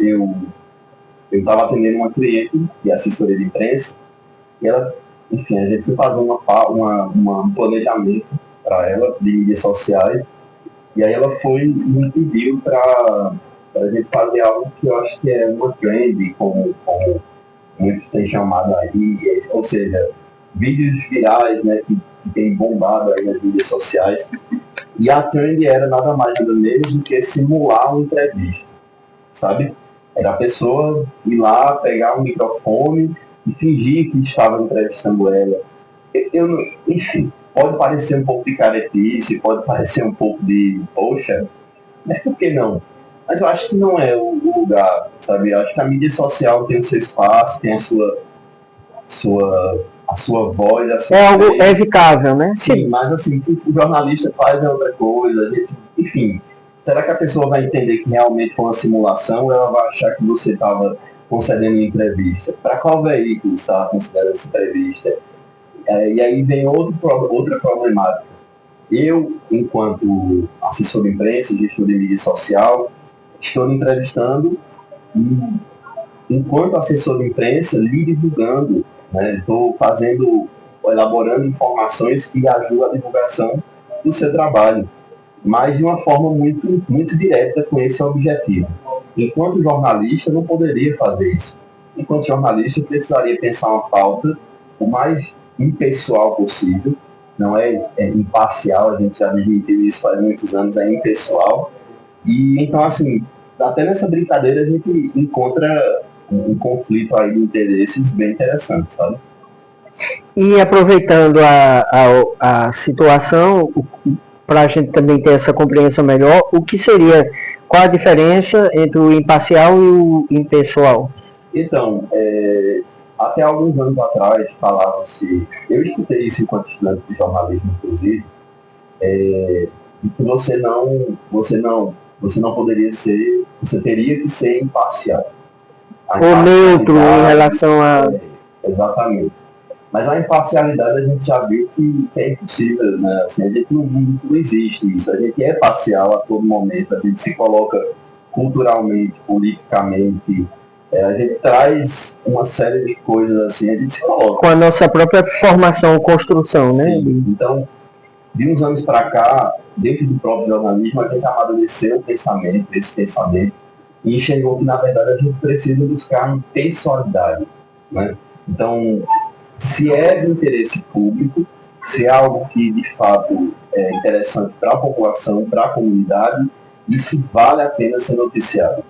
estava atendendo uma cliente de assessoria de imprensa e ela, enfim, a gente foi fazer um planejamento para ela de mídias sociais, e aí ela me pediu para a gente fazer algo que eu acho que é uma trend, como muitos têm chamado aí, ou seja, vídeos virais, né, que tem bombado aí nas mídias sociais. E a trend era nada mais nada menos do que simular uma entrevista, sabe? Era a pessoa ir lá, pegar um microfone e fingir que estava entrevistando ela. Enfim, pode parecer um pouco de caretice, pode parecer um pouco de, poxa, mas por que não? Mas eu acho que não é o lugar, sabe? Eu acho que a mídia social tem o seu espaço, tem a sua voz, a sua é algo evitável, né? Sim, mas assim, o que o jornalista faz é outra coisa. Enfim, será que a pessoa vai entender que realmente foi uma simulação ou ela vai achar que você estava concedendo uma entrevista? Para qual veículo você estava concedendo essa entrevista? E aí vem outra problemática. Eu, enquanto assessor de imprensa, gestor de mídia social, estou me entrevistando e, enquanto assessor de imprensa, lhe divulgando, né? Estou elaborando informações que ajudam a divulgação do seu trabalho, mas de uma forma muito, muito direta com esse objetivo. Enquanto jornalista, não poderia fazer isso. Enquanto jornalista, precisaria pensar uma pauta o mais impessoal possível, não é imparcial, a gente já admitiu isso faz muitos anos, é impessoal. E então, assim, até nessa brincadeira a gente encontra um conflito aí de interesses bem interessante, sabe? E aproveitando a situação, para a gente também ter essa compreensão melhor, qual a diferença entre o imparcial e o impessoal? Então, até alguns anos atrás falava-se, eu escutei isso enquanto estudante de jornalismo, inclusive, de que você não poderia ser, você teria que ser imparcial. Ou neutro em relação a... Exatamente. Mas a imparcialidade a gente já viu que é impossível, né? Assim, a gente não existe isso. A gente é parcial a todo momento, a gente se coloca culturalmente, politicamente, a gente traz uma série de coisas assim, a gente se coloca. Com a nossa própria formação, construção, né? Sim. Então, de uns anos para cá, dentro do próprio jornalismo, a gente amadureceu esse pensamento, e enxergou que, na verdade, a gente precisa buscar uma pessoalidade, né? Então, se é de interesse público, se é algo que, de fato, é interessante para a população, para a comunidade, isso vale a pena ser noticiado.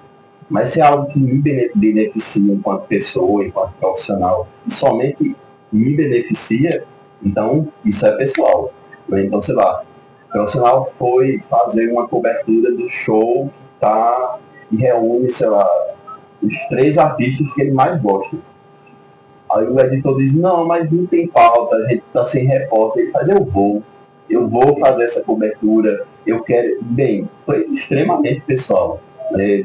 Mas se é algo que me beneficia enquanto pessoa, enquanto profissional, e somente me beneficia, então isso é pessoal. Então, sei lá, profissional foi fazer uma cobertura do show que reúne, sei lá, os 3 artistas que ele mais gosta. Aí o editor diz, não, mas não tem pauta, a gente tá sem repórter. Ele faz, eu vou fazer essa cobertura, eu quero... Bem, foi extremamente pessoal.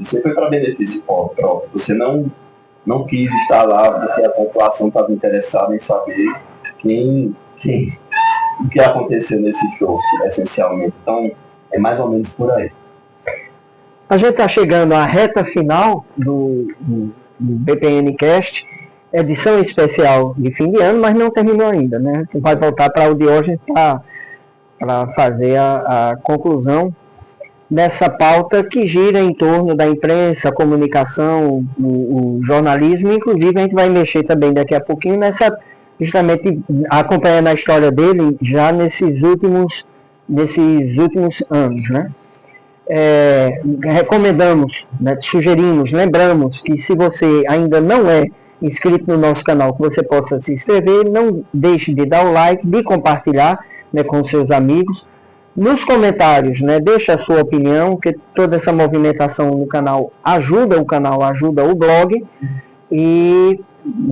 Você foi para benefício próprio, você não quis estar lá porque a população estava interessada em saber o que aconteceu nesse show, essencialmente. Então, é mais ou menos por aí. A gente está chegando à reta final do BPN Cast, edição especial de fim de ano, mas não terminou ainda, né? A gente vai voltar para o Diógenes para fazer a conclusão dessa pauta que gira em torno da imprensa, a comunicação, o jornalismo. Inclusive a gente vai mexer também daqui a pouquinho justamente acompanhando a história dele já nesses últimos anos, né? Recomendamos, né, sugerimos, lembramos que se você ainda não é inscrito no nosso canal, que você possa se inscrever, não deixe de dar o like, de compartilhar, né, com seus amigos. Nos comentários, né, deixa a sua opinião, que toda essa movimentação no canal, ajuda o blog, e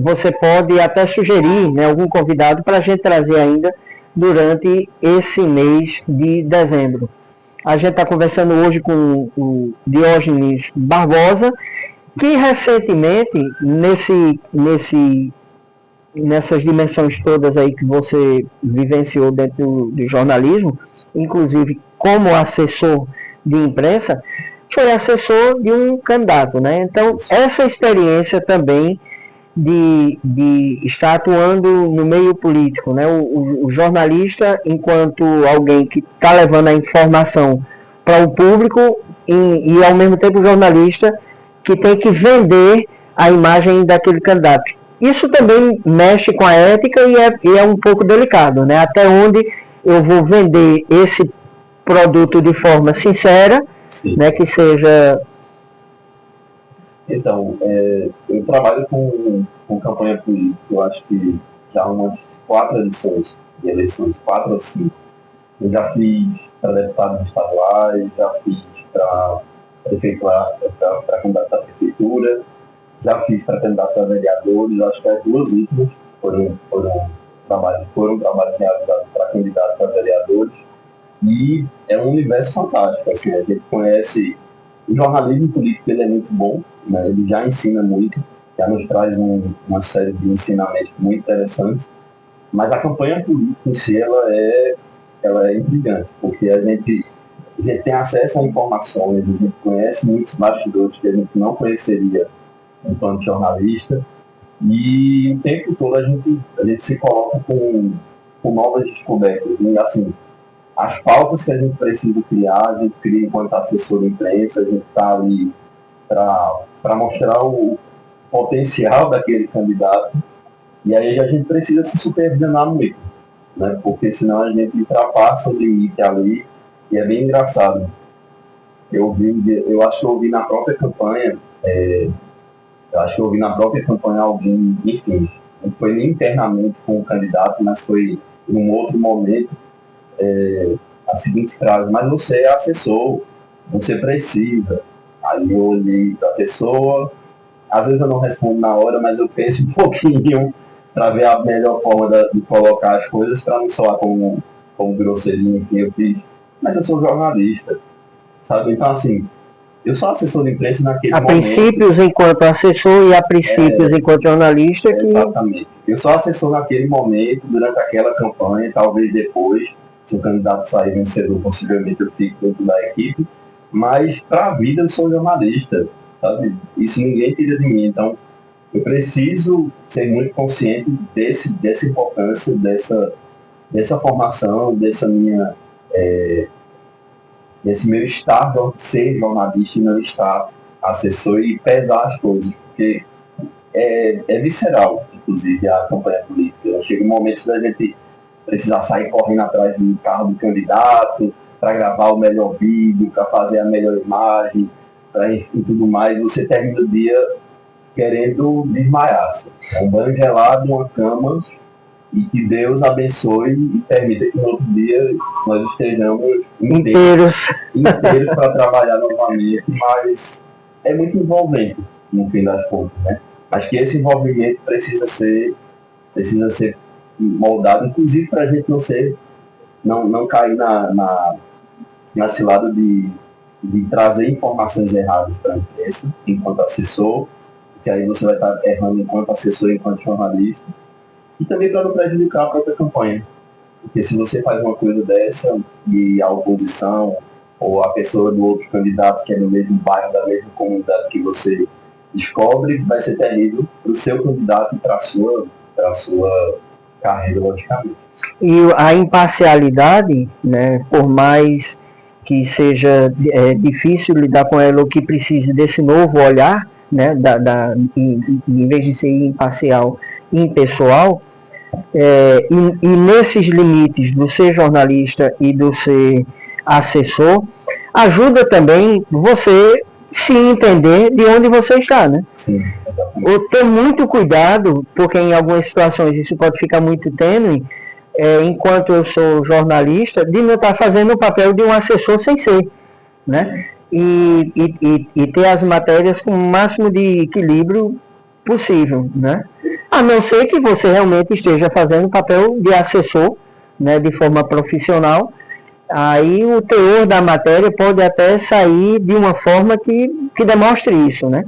você pode até sugerir, né, algum convidado para a gente trazer ainda durante esse mês de dezembro. A gente está conversando hoje com o Diógenes Barbosa, que recentemente, nessas dimensões todas aí que você vivenciou dentro do jornalismo, inclusive como assessor de imprensa, foi assessor de um candidato, né? Então, essa experiência também de estar atuando no meio político, né? O jornalista, enquanto alguém que está levando a informação para o público e ao mesmo tempo o jornalista que tem que vender a imagem daquele candidato. Isso também mexe com a ética e é um pouco delicado, né? Até onde eu vou vender esse produto de forma sincera, né? Que seja... Então, eu trabalho com campanha política, eu acho que já há umas 4 edições de eleições, 4 ou 5. Eu já fiz para deputados estaduais, já fiz para candidatos à prefeitura, já fiz para candidatos a vereadores, acho que as 2 últimas foram trabalhos realizados para candidatos a vereadores, e é um universo fantástico, assim, a gente conhece... O jornalismo político, ele é muito bom, né? Ele já ensina muito, já nos traz uma série de ensinamentos muito interessantes, mas a campanha política em si, ela é intrigante, porque a gente tem acesso a informações, a gente conhece muitos bastidores que a gente não conheceria enquanto jornalista, e o tempo todo a gente se coloca com novas descobertas, e assim, as pautas que a gente precisa criar, a gente cria enquanto assessor de imprensa, a gente está ali para mostrar o potencial daquele candidato, e aí a gente precisa se supervisionar muito, né? Porque senão a gente ultrapassa o limite ali, e é bem engraçado. Eu acho que eu ouvi na própria campanha, alguém, enfim, não foi nem internamente com o candidato, mas foi em um outro momento, a seguinte frase: mas você é assessor, você precisa. Aí eu olhei para a pessoa, às vezes eu não respondo na hora, mas eu penso um pouquinho para ver a melhor forma de colocar as coisas, para não soar como grosseirinho que eu fiz. Mas eu sou jornalista, sabe? Então, assim, eu sou assessor de imprensa naquele momento. A princípios enquanto assessor e a princípios enquanto jornalista. Exatamente. Eu sou assessor naquele momento, durante aquela campanha, talvez depois, se o candidato sair vencedor, possivelmente eu fico dentro da equipe, mas para a vida eu sou jornalista, sabe? Isso ninguém tira de mim, então eu preciso ser muito consciente dessa importância, dessa formação, desse meu estar ser jornalista e não estar assessor, e pesar as coisas, porque é visceral, inclusive, a campanha política. Chega um momento da gente precisar sair correndo atrás do carro do candidato, para gravar o melhor vídeo, para fazer a melhor imagem, e tudo mais. Você termina o dia querendo desmaiar. Um banho gelado, uma cama, e que Deus abençoe e permita que no outro dia nós estejamos inteiros para trabalhar novamente, mas é muito envolvente no fim das contas, né? Acho que esse envolvimento precisa ser moldado, inclusive para a gente não cair na cilada de trazer informações erradas para a imprensa enquanto assessor, que aí você vai estar errando enquanto assessor, enquanto jornalista, e também para não prejudicar a própria campanha. Porque se você faz uma coisa dessa e a oposição ou a pessoa do outro candidato que é do mesmo bairro, da mesma comunidade que você descobre, vai ser terrível para o seu candidato e para a sua carreira, logicamente. E a imparcialidade, né, por mais que seja difícil lidar com ela ou que precise desse novo olhar, né, em vez de ser imparcial, impessoal, e nesses limites do ser jornalista e do ser assessor, ajuda também você se entender de onde você está, né? Sim, ou ter muito cuidado, porque em algumas situações isso pode ficar muito tênue, enquanto eu sou jornalista, de não estar fazendo o papel de um assessor sem ser, né? E ter as matérias com o máximo de equilíbrio possível, né? A não ser que você realmente esteja fazendo o papel de assessor, né, de forma profissional, aí o teor da matéria pode até sair de uma forma que demonstre isso, né?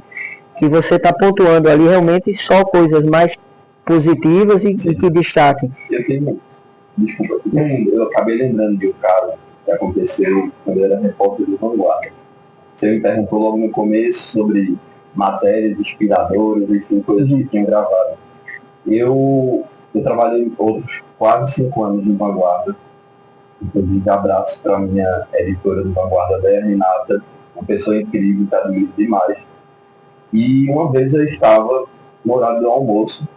Que você está pontuando ali realmente só coisas mais positivas e que destaquem. Eu acabei lembrando de um caso que aconteceu quando eu era repórter do Vanguarda. Você me perguntou logo no começo sobre matérias inspiradoras, enfim, coisas que tinham gravado. Eu trabalhei outros quase 5 anos no Vanguarda. Inclusive, abraço para a minha editora do Vanguarda, a Renata, uma pessoa incrível, que admiro demais. E uma vez eu estava no horário do almoço,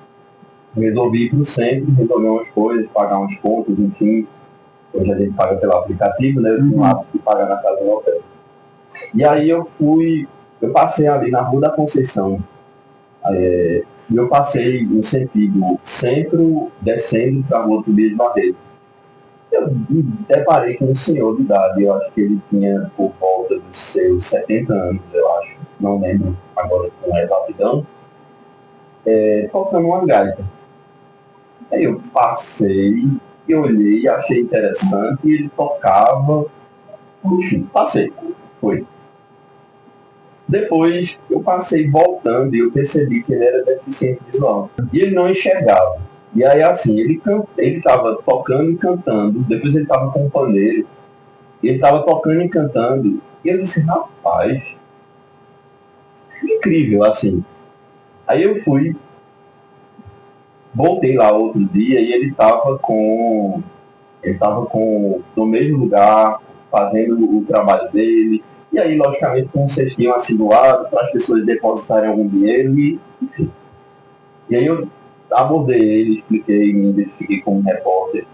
resolvi ir para o centro, resolver umas coisas, pagar umas contas, enfim. Hoje a gente paga pelo aplicativo, né? Eu tinha o hábito de pagar na casa do hotel. E aí eu passei ali na Rua da Conceição, e eu passei no sentido centro, descendo para a Rua Tobias Barreto. Eu me deparei com um senhor de idade, eu acho que ele tinha por volta dos seus 70 anos, eu acho, não lembro agora com exatidão, tocando uma gaita. Aí eu passei, eu olhei, achei interessante, e ele tocava, enfim, passei, foi. Depois eu passei voltando e eu percebi que ele era deficiente visual. E ele não enxergava. E aí assim, ele estava tocando e cantando, depois ele estava com um pandeiro, ele estava tocando e cantando, e eu disse, rapaz, incrível, assim. Aí eu voltei lá outro dia e ele estava no mesmo lugar, fazendo o trabalho dele, e aí, logicamente, com um cestinho acentuado para as pessoas depositarem algum dinheiro, e enfim. E aí eu abordei ele, expliquei, me identifiquei como repórter,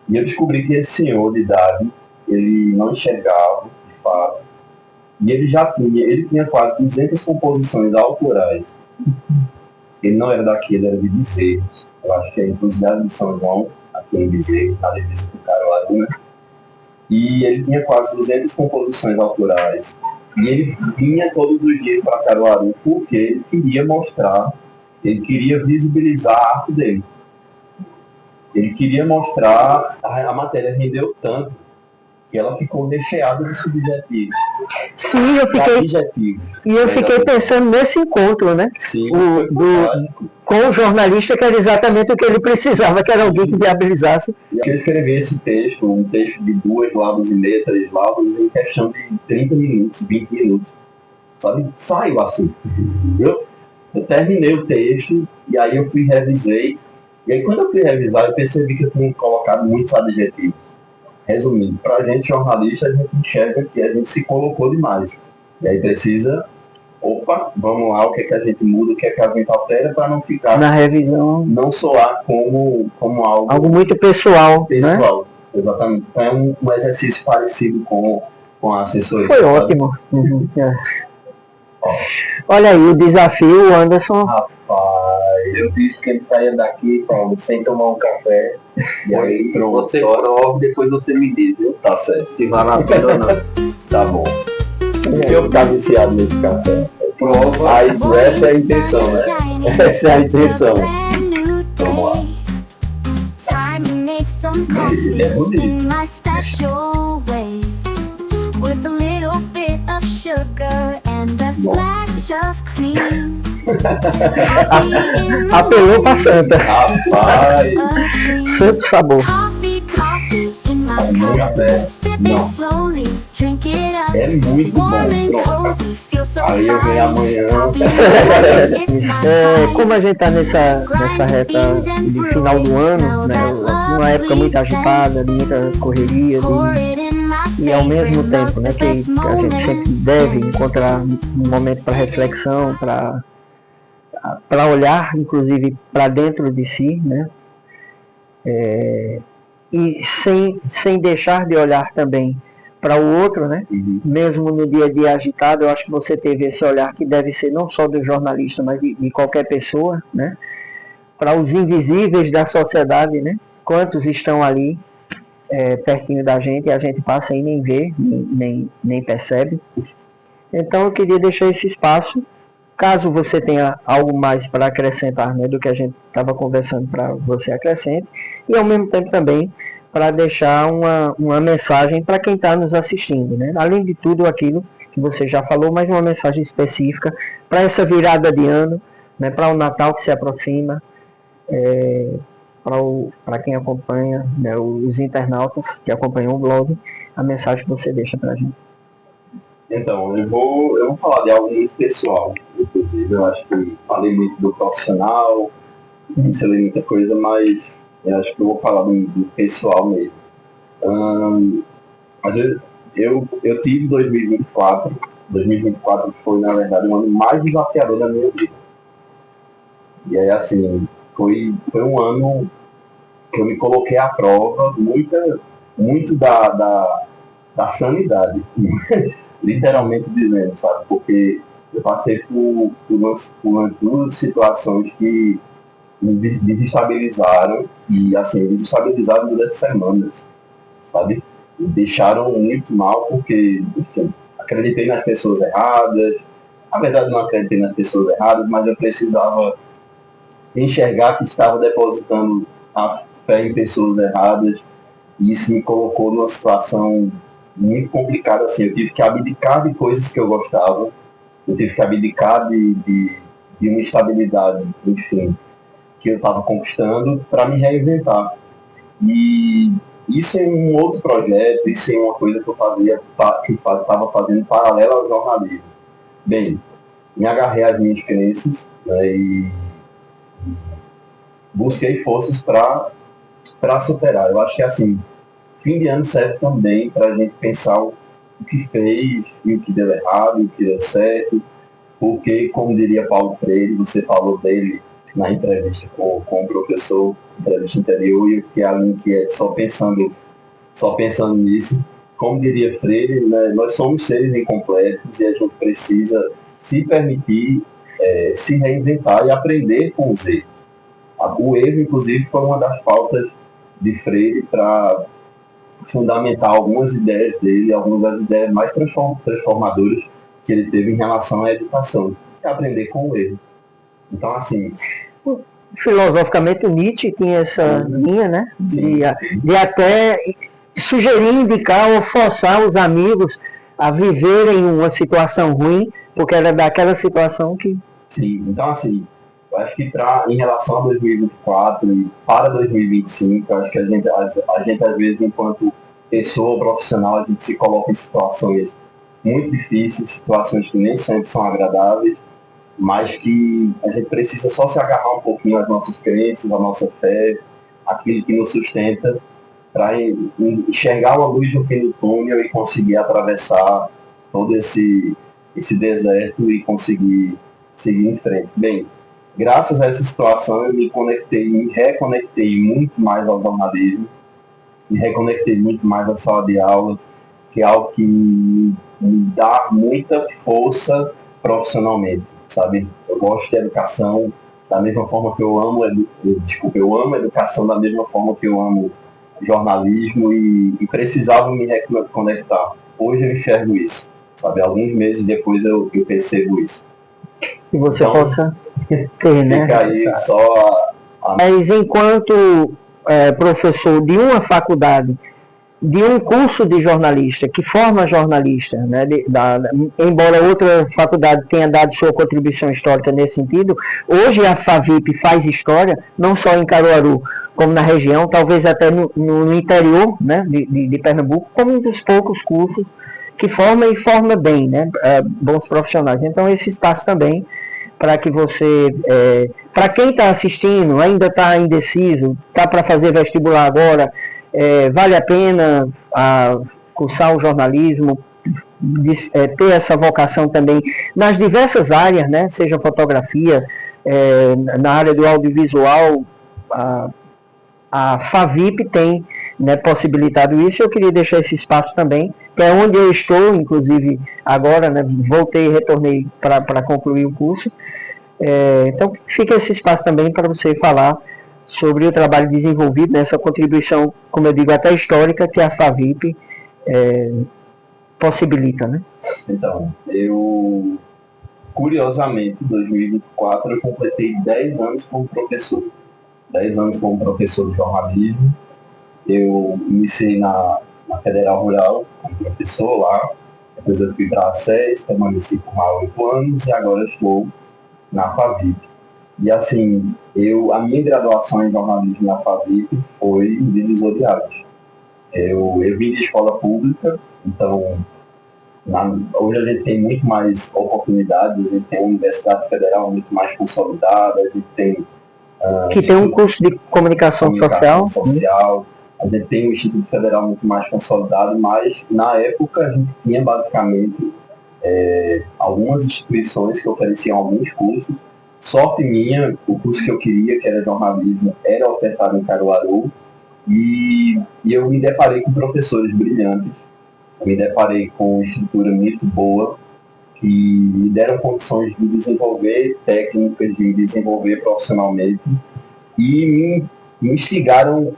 e eu descobri que esse senhor de idade, ele não enxergava, de fato, e ele tinha quase 200 composições autorais. Ele não era daqui, ele era de Bezerros. Eu acho que é inclusive de São João, aqui em Bezerros, na divisa com Caruaru, né? E ele tinha quase 200 composições autorais. E ele vinha todos os dias para Caruaru porque ele queria mostrar, ele queria visibilizar a arte dele. Ele queria mostrar, a matéria rendeu tanto que ela ficou recheada de subjetivos. Sim, eu fiquei pensando nesse encontro, né? Sim, com o jornalista, que era exatamente o que ele precisava, que era alguém que viabilizasse. Eu escrevi esse texto, um texto de 2 laudas e meia, 3 laudas, em questão de 30 minutos, 20 minutos. Sabe? Saiu assim. Eu terminei o texto, e aí eu revisei. E aí quando eu fui revisar, eu percebi que eu tinha colocado muitos adjetivos. Resumindo, para a gente jornalista, a gente enxerga que a gente se colocou demais. E aí precisa, vamos lá, o que é que a gente muda, o que é que a gente altera para não ficar... Na revisão. Não soar como algo... Algo muito pessoal, né? Exatamente. Então é um exercício parecido com a assessoria. Foi ótimo. Olha aí, o desafio, Anderson. Rapaz, Eu disse que ele saia daqui, Paulo, sem tomar um café. E aí você prova e depois você me diz, viu? Tá certo. Se vale a pena ou não. Tá bom. Se eu ficar viciado nesse café, prova. Aí essa é a intenção, né? Essa é a intenção. Vamos lá. É bonito. Apelou pra Santa. Rapaz, Santo sabor. meu café. Não. É muito bom. Pronto. Aí eu venho amanhã. Como a gente está nessa reta de final do ano, né, uma época muito agitada, de muita correria, e ao mesmo tempo, né, que a gente sempre deve encontrar um momento para reflexão, para olhar, inclusive, para dentro de si, né, e sem deixar de olhar também para o outro, né? Mesmo no dia a dia agitado, eu acho que você teve esse olhar que deve ser não só do jornalista, mas de qualquer pessoa, né? Para os invisíveis da sociedade, né? Quantos estão ali pertinho da gente e a gente passa e nem vê, nem percebe. Então eu queria deixar esse espaço, caso você tenha algo mais para acrescentar, né, do que a gente estava conversando, para você acrescente, e ao mesmo tempo também para deixar uma mensagem para quem está nos assistindo, né? Além de tudo aquilo que você já falou, mas uma mensagem específica para essa virada de ano, né? Para o Natal que se aproxima, para quem acompanha, né? Os internautas que acompanham o blog, a mensagem que você deixa para a gente. Então, eu vou falar de algo muito pessoal, inclusive. Eu acho que falei muito do profissional, ensinei muita coisa, mas eu acho que eu vou falar do pessoal mesmo. Eu tive 2024. 2024 foi, na verdade, um ano mais desafiador da minha vida. E aí, assim, foi um ano que eu me coloquei à prova muito da sanidade. Literalmente dizendo, sabe? Porque eu passei por umas duas situações que me desestabilizaram, e assim, desestabilizaram durante semanas, sabe? Me deixaram muito mal porque, enfim, acreditei nas pessoas erradas. Na verdade, não acreditei nas pessoas erradas, mas eu precisava enxergar que estava depositando a fé em pessoas erradas, e isso me colocou numa situação muito complicada, assim. Eu tive que abdicar de coisas que eu gostava, eu tive que abdicar de uma estabilidade, enfim, que eu estava conquistando, para me reinventar. E isso em um outro projeto, isso em uma coisa que eu fazia, que estava fazendo paralelo ao jornalismo. Bem, me agarrei às minhas crenças, né, e busquei forças para superar. Eu acho que, assim, fim de ano serve também para a gente pensar o que fez e o que deu errado, o que deu certo, porque, como diria Paulo Freire, você falou dele na entrevista com o professor, entrevista anterior, e eu fiquei ali inquieto só pensando nisso. Como diria Freire, né, nós somos seres incompletos e a gente precisa se permitir se reinventar e aprender com os erros. O erro, inclusive, foi uma das pautas de Freire para fundamentar algumas ideias dele, algumas das ideias mais transformadoras que ele teve em relação à educação. É aprender com o erro. Então, assim... Filosoficamente, o Nietzsche tinha essa linha, né? De até sugerir, indicar ou forçar os amigos a viverem uma situação ruim, porque era daquela situação que... Sim, então, assim, eu acho que em relação a 2024 e para 2025, eu acho que a gente às vezes, enquanto pessoa profissional, a gente se coloca em situações muito difíceis, situações que nem sempre são agradáveis, mas que a gente precisa só se agarrar um pouquinho às nossas crenças, à nossa fé, aquilo que nos sustenta, para enxergar uma luz no fim do túnel e conseguir atravessar todo esse deserto e conseguir seguir em frente. Bem, graças a essa situação eu me reconectei muito mais ao jornalismo, me reconectei muito mais à sala de aula, que é algo que me dá muita força profissionalmente, sabe? Eu gosto de educação, da mesma forma que eu amo, eu amo educação da mesma forma que eu amo jornalismo e precisava me reconectar. Hoje eu enxergo isso, sabe? Alguns meses depois eu percebo isso. Que você então, possa ter, né? Fica aí só Mas enquanto professor de uma faculdade, de um curso de jornalista, que forma jornalista, né, embora outra faculdade tenha dado sua contribuição histórica nesse sentido, hoje a FAVIP faz história, não só em Caruaru, como na região, talvez até no interior, né, de Pernambuco, como um dos poucos cursos que forma e forma bem, né, bons profissionais. Então esse espaço também para que você, para quem está assistindo, ainda está indeciso, está para fazer vestibular agora, vale a pena cursar o jornalismo, ter essa vocação também nas diversas áreas, né? Seja fotografia, na área do audiovisual, a FAVIP tem, né, possibilitado isso. Eu queria deixar esse espaço também, que é onde eu estou, inclusive agora, né, voltei e retornei para concluir o curso. Então fica esse espaço também para você falar sobre o trabalho desenvolvido, nessa contribuição, como eu digo, até histórica, que a FAVIP possibilita, né? Então, curiosamente, em 2024, eu completei 10 anos como professor. 10 anos como professor de jornalismo. Eu iniciei na Federal Rural como professor lá, depois eu fui para a SES, permaneci por lá 8 anos e agora estou na FAVIP. E assim, a minha graduação em jornalismo na FAVIP foi um divisor de águas. Eu vim de escola pública, então hoje a gente tem muito mais oportunidades, a gente tem uma universidade federal muito mais consolidada, a gente tem... que tem um curso de comunicação social. A gente tem um Instituto Federal muito mais consolidado, mas na época a gente tinha basicamente algumas instituições que ofereciam alguns cursos. Sorte minha, o curso que eu queria, que era jornalismo, era ofertado em Caruaru, e eu me deparei com professores brilhantes, eu me deparei com uma estrutura muito boa, que me deram condições de desenvolver técnicas, de desenvolver profissionalmente, e me instigaram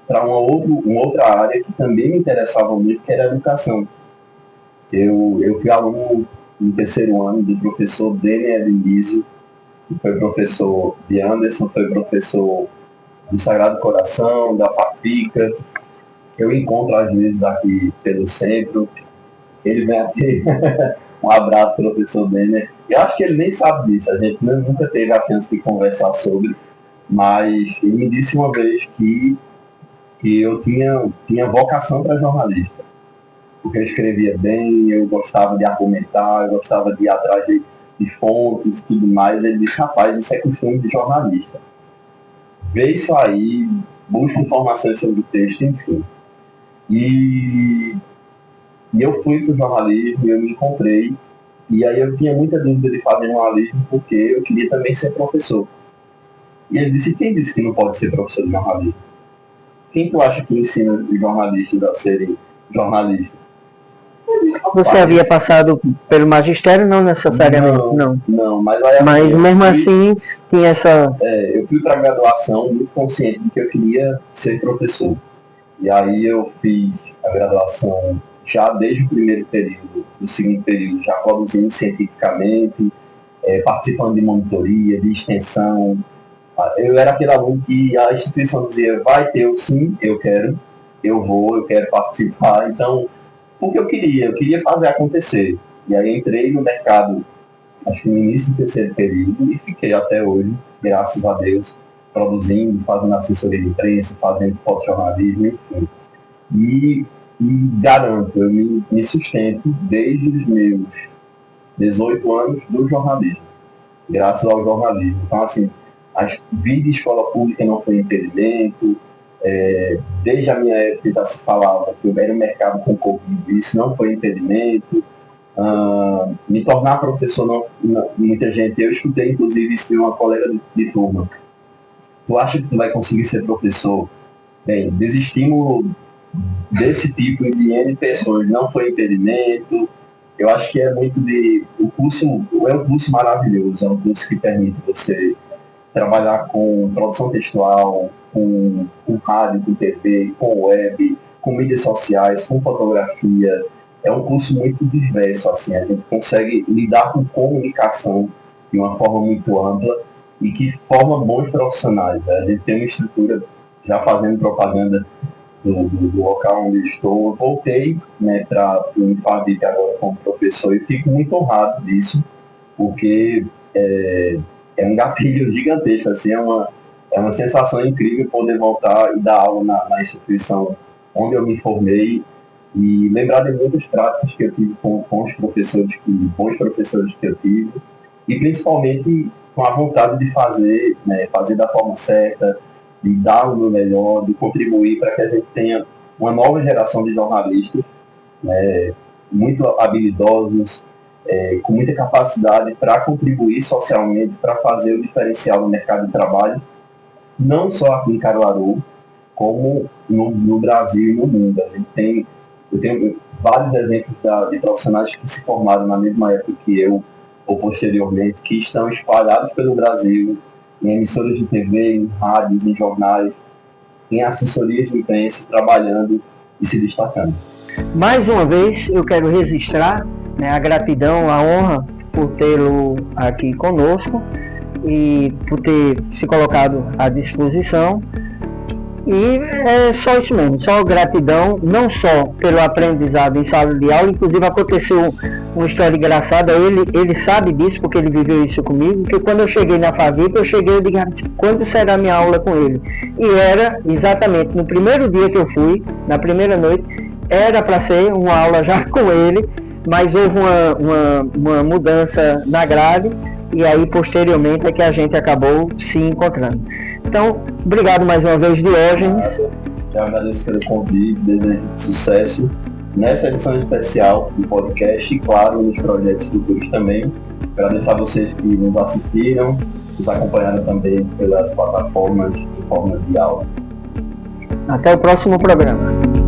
para uma outra área que também me interessava muito, que era a educação. Eu fui aluno no terceiro ano do professor Denner Elísio, que foi professor de Anderson, foi professor do Sagrado Coração, da Pafica. Eu encontro às vezes aqui pelo centro. Ele vem aqui, um abraço, professor Denner. Eu acho que ele nem sabe disso, a gente nunca teve a chance de conversar sobre, mas ele me disse uma vez que eu tinha vocação para jornalista. Porque eu escrevia bem, eu gostava de argumentar, eu gostava de ir atrás de fontes e tudo mais. Ele disse, rapaz, isso é costume de jornalista. Vê isso aí, busca informações sobre o texto, enfim. E eu fui para o jornalismo, eu me encontrei, e aí eu tinha muita dúvida de fazer jornalismo, porque eu queria também ser professor. E ele disse, quem disse que não pode ser professor de jornalismo? Quem tu acha que ensina os jornalistas a serem jornalistas? Você havia passado pelo magistério? Não necessariamente, não, mas mesmo assim tinha essa... eu fui para a graduação muito consciente de que eu queria ser professor. E aí eu fiz a graduação já desde o primeiro período, do segundo período, já produzindo cientificamente, participando de monitoria, de extensão. Eu era aquele aluno que a instituição dizia, vai ter o sim, eu quero, eu quero participar. Então, porque eu queria fazer acontecer. E aí entrei no mercado, acho que no início do terceiro período, e fiquei até hoje, graças a Deus, produzindo, fazendo assessoria de imprensa, fazendo fotojornalismo, enfim. E garanto, eu me sustento desde os meus 18 anos do jornalismo, graças ao jornalismo. Então, assim, a vida de escola pública não foi impedimento. Desde a minha época já se falava que eu era um mercado concorrido, isso não foi impedimento. Me tornar professor, muita gente, eu escutei inclusive isso de uma colega de turma. Tu acha que tu vai conseguir ser professor? Bem, desestímulo desse tipo de N pessoas não foi impedimento. eu acho que é muito o curso é um curso maravilhoso, é um curso que permite você trabalhar com produção textual, com rádio, com TV, com web, com mídias sociais, com fotografia. É um curso muito diverso, assim, a gente consegue lidar com comunicação de uma forma muito ampla e que forma bons profissionais, né? A gente tem uma estrutura, já fazendo propaganda do local onde eu estou. Eu voltei, né, para o Unifabip agora como professor e fico muito honrado disso, porque é um gatilho gigantesco, assim, é uma sensação incrível poder voltar e dar aula na instituição onde eu me formei e lembrar de muitas práticas que eu tive com os professores, bons professores que eu tive, e principalmente com a vontade de fazer, né, fazer da forma certa, de dar o meu melhor, de contribuir para que a gente tenha uma nova geração de jornalistas, né, muito habilidosos, com muita capacidade para contribuir socialmente, para fazer o diferencial no mercado de trabalho, não só aqui em Caruaru, como no Brasil e no mundo. Eu tenho vários exemplos de profissionais que se formaram na mesma época que eu, ou posteriormente, que estão espalhados pelo Brasil, em emissoras de TV, em rádios, em jornais, em assessorias de imprensa, trabalhando e se destacando. Mais uma vez, eu quero registrar, né, a gratidão, a honra por tê-lo aqui conosco e por ter se colocado à disposição. E é só isso mesmo, só gratidão, não só pelo aprendizado em sala de aula. Inclusive aconteceu uma história engraçada, ele sabe disso porque ele viveu isso comigo, que quando eu cheguei na Favip, eu digo, quando será minha aula com ele? E era exatamente no primeiro dia que eu fui, na primeira noite, era para ser uma aula já com ele, mas houve uma mudança na grade, e aí posteriormente é que a gente acabou se encontrando. Então, obrigado mais uma vez, Diógenes. Eu agradeço pelo convite, desejo sucesso nessa edição especial do podcast e, claro, nos projetos futuros também. Agradeço a vocês que nos assistiram, nos acompanharam também pelas plataformas em forma de aula. Até o próximo programa.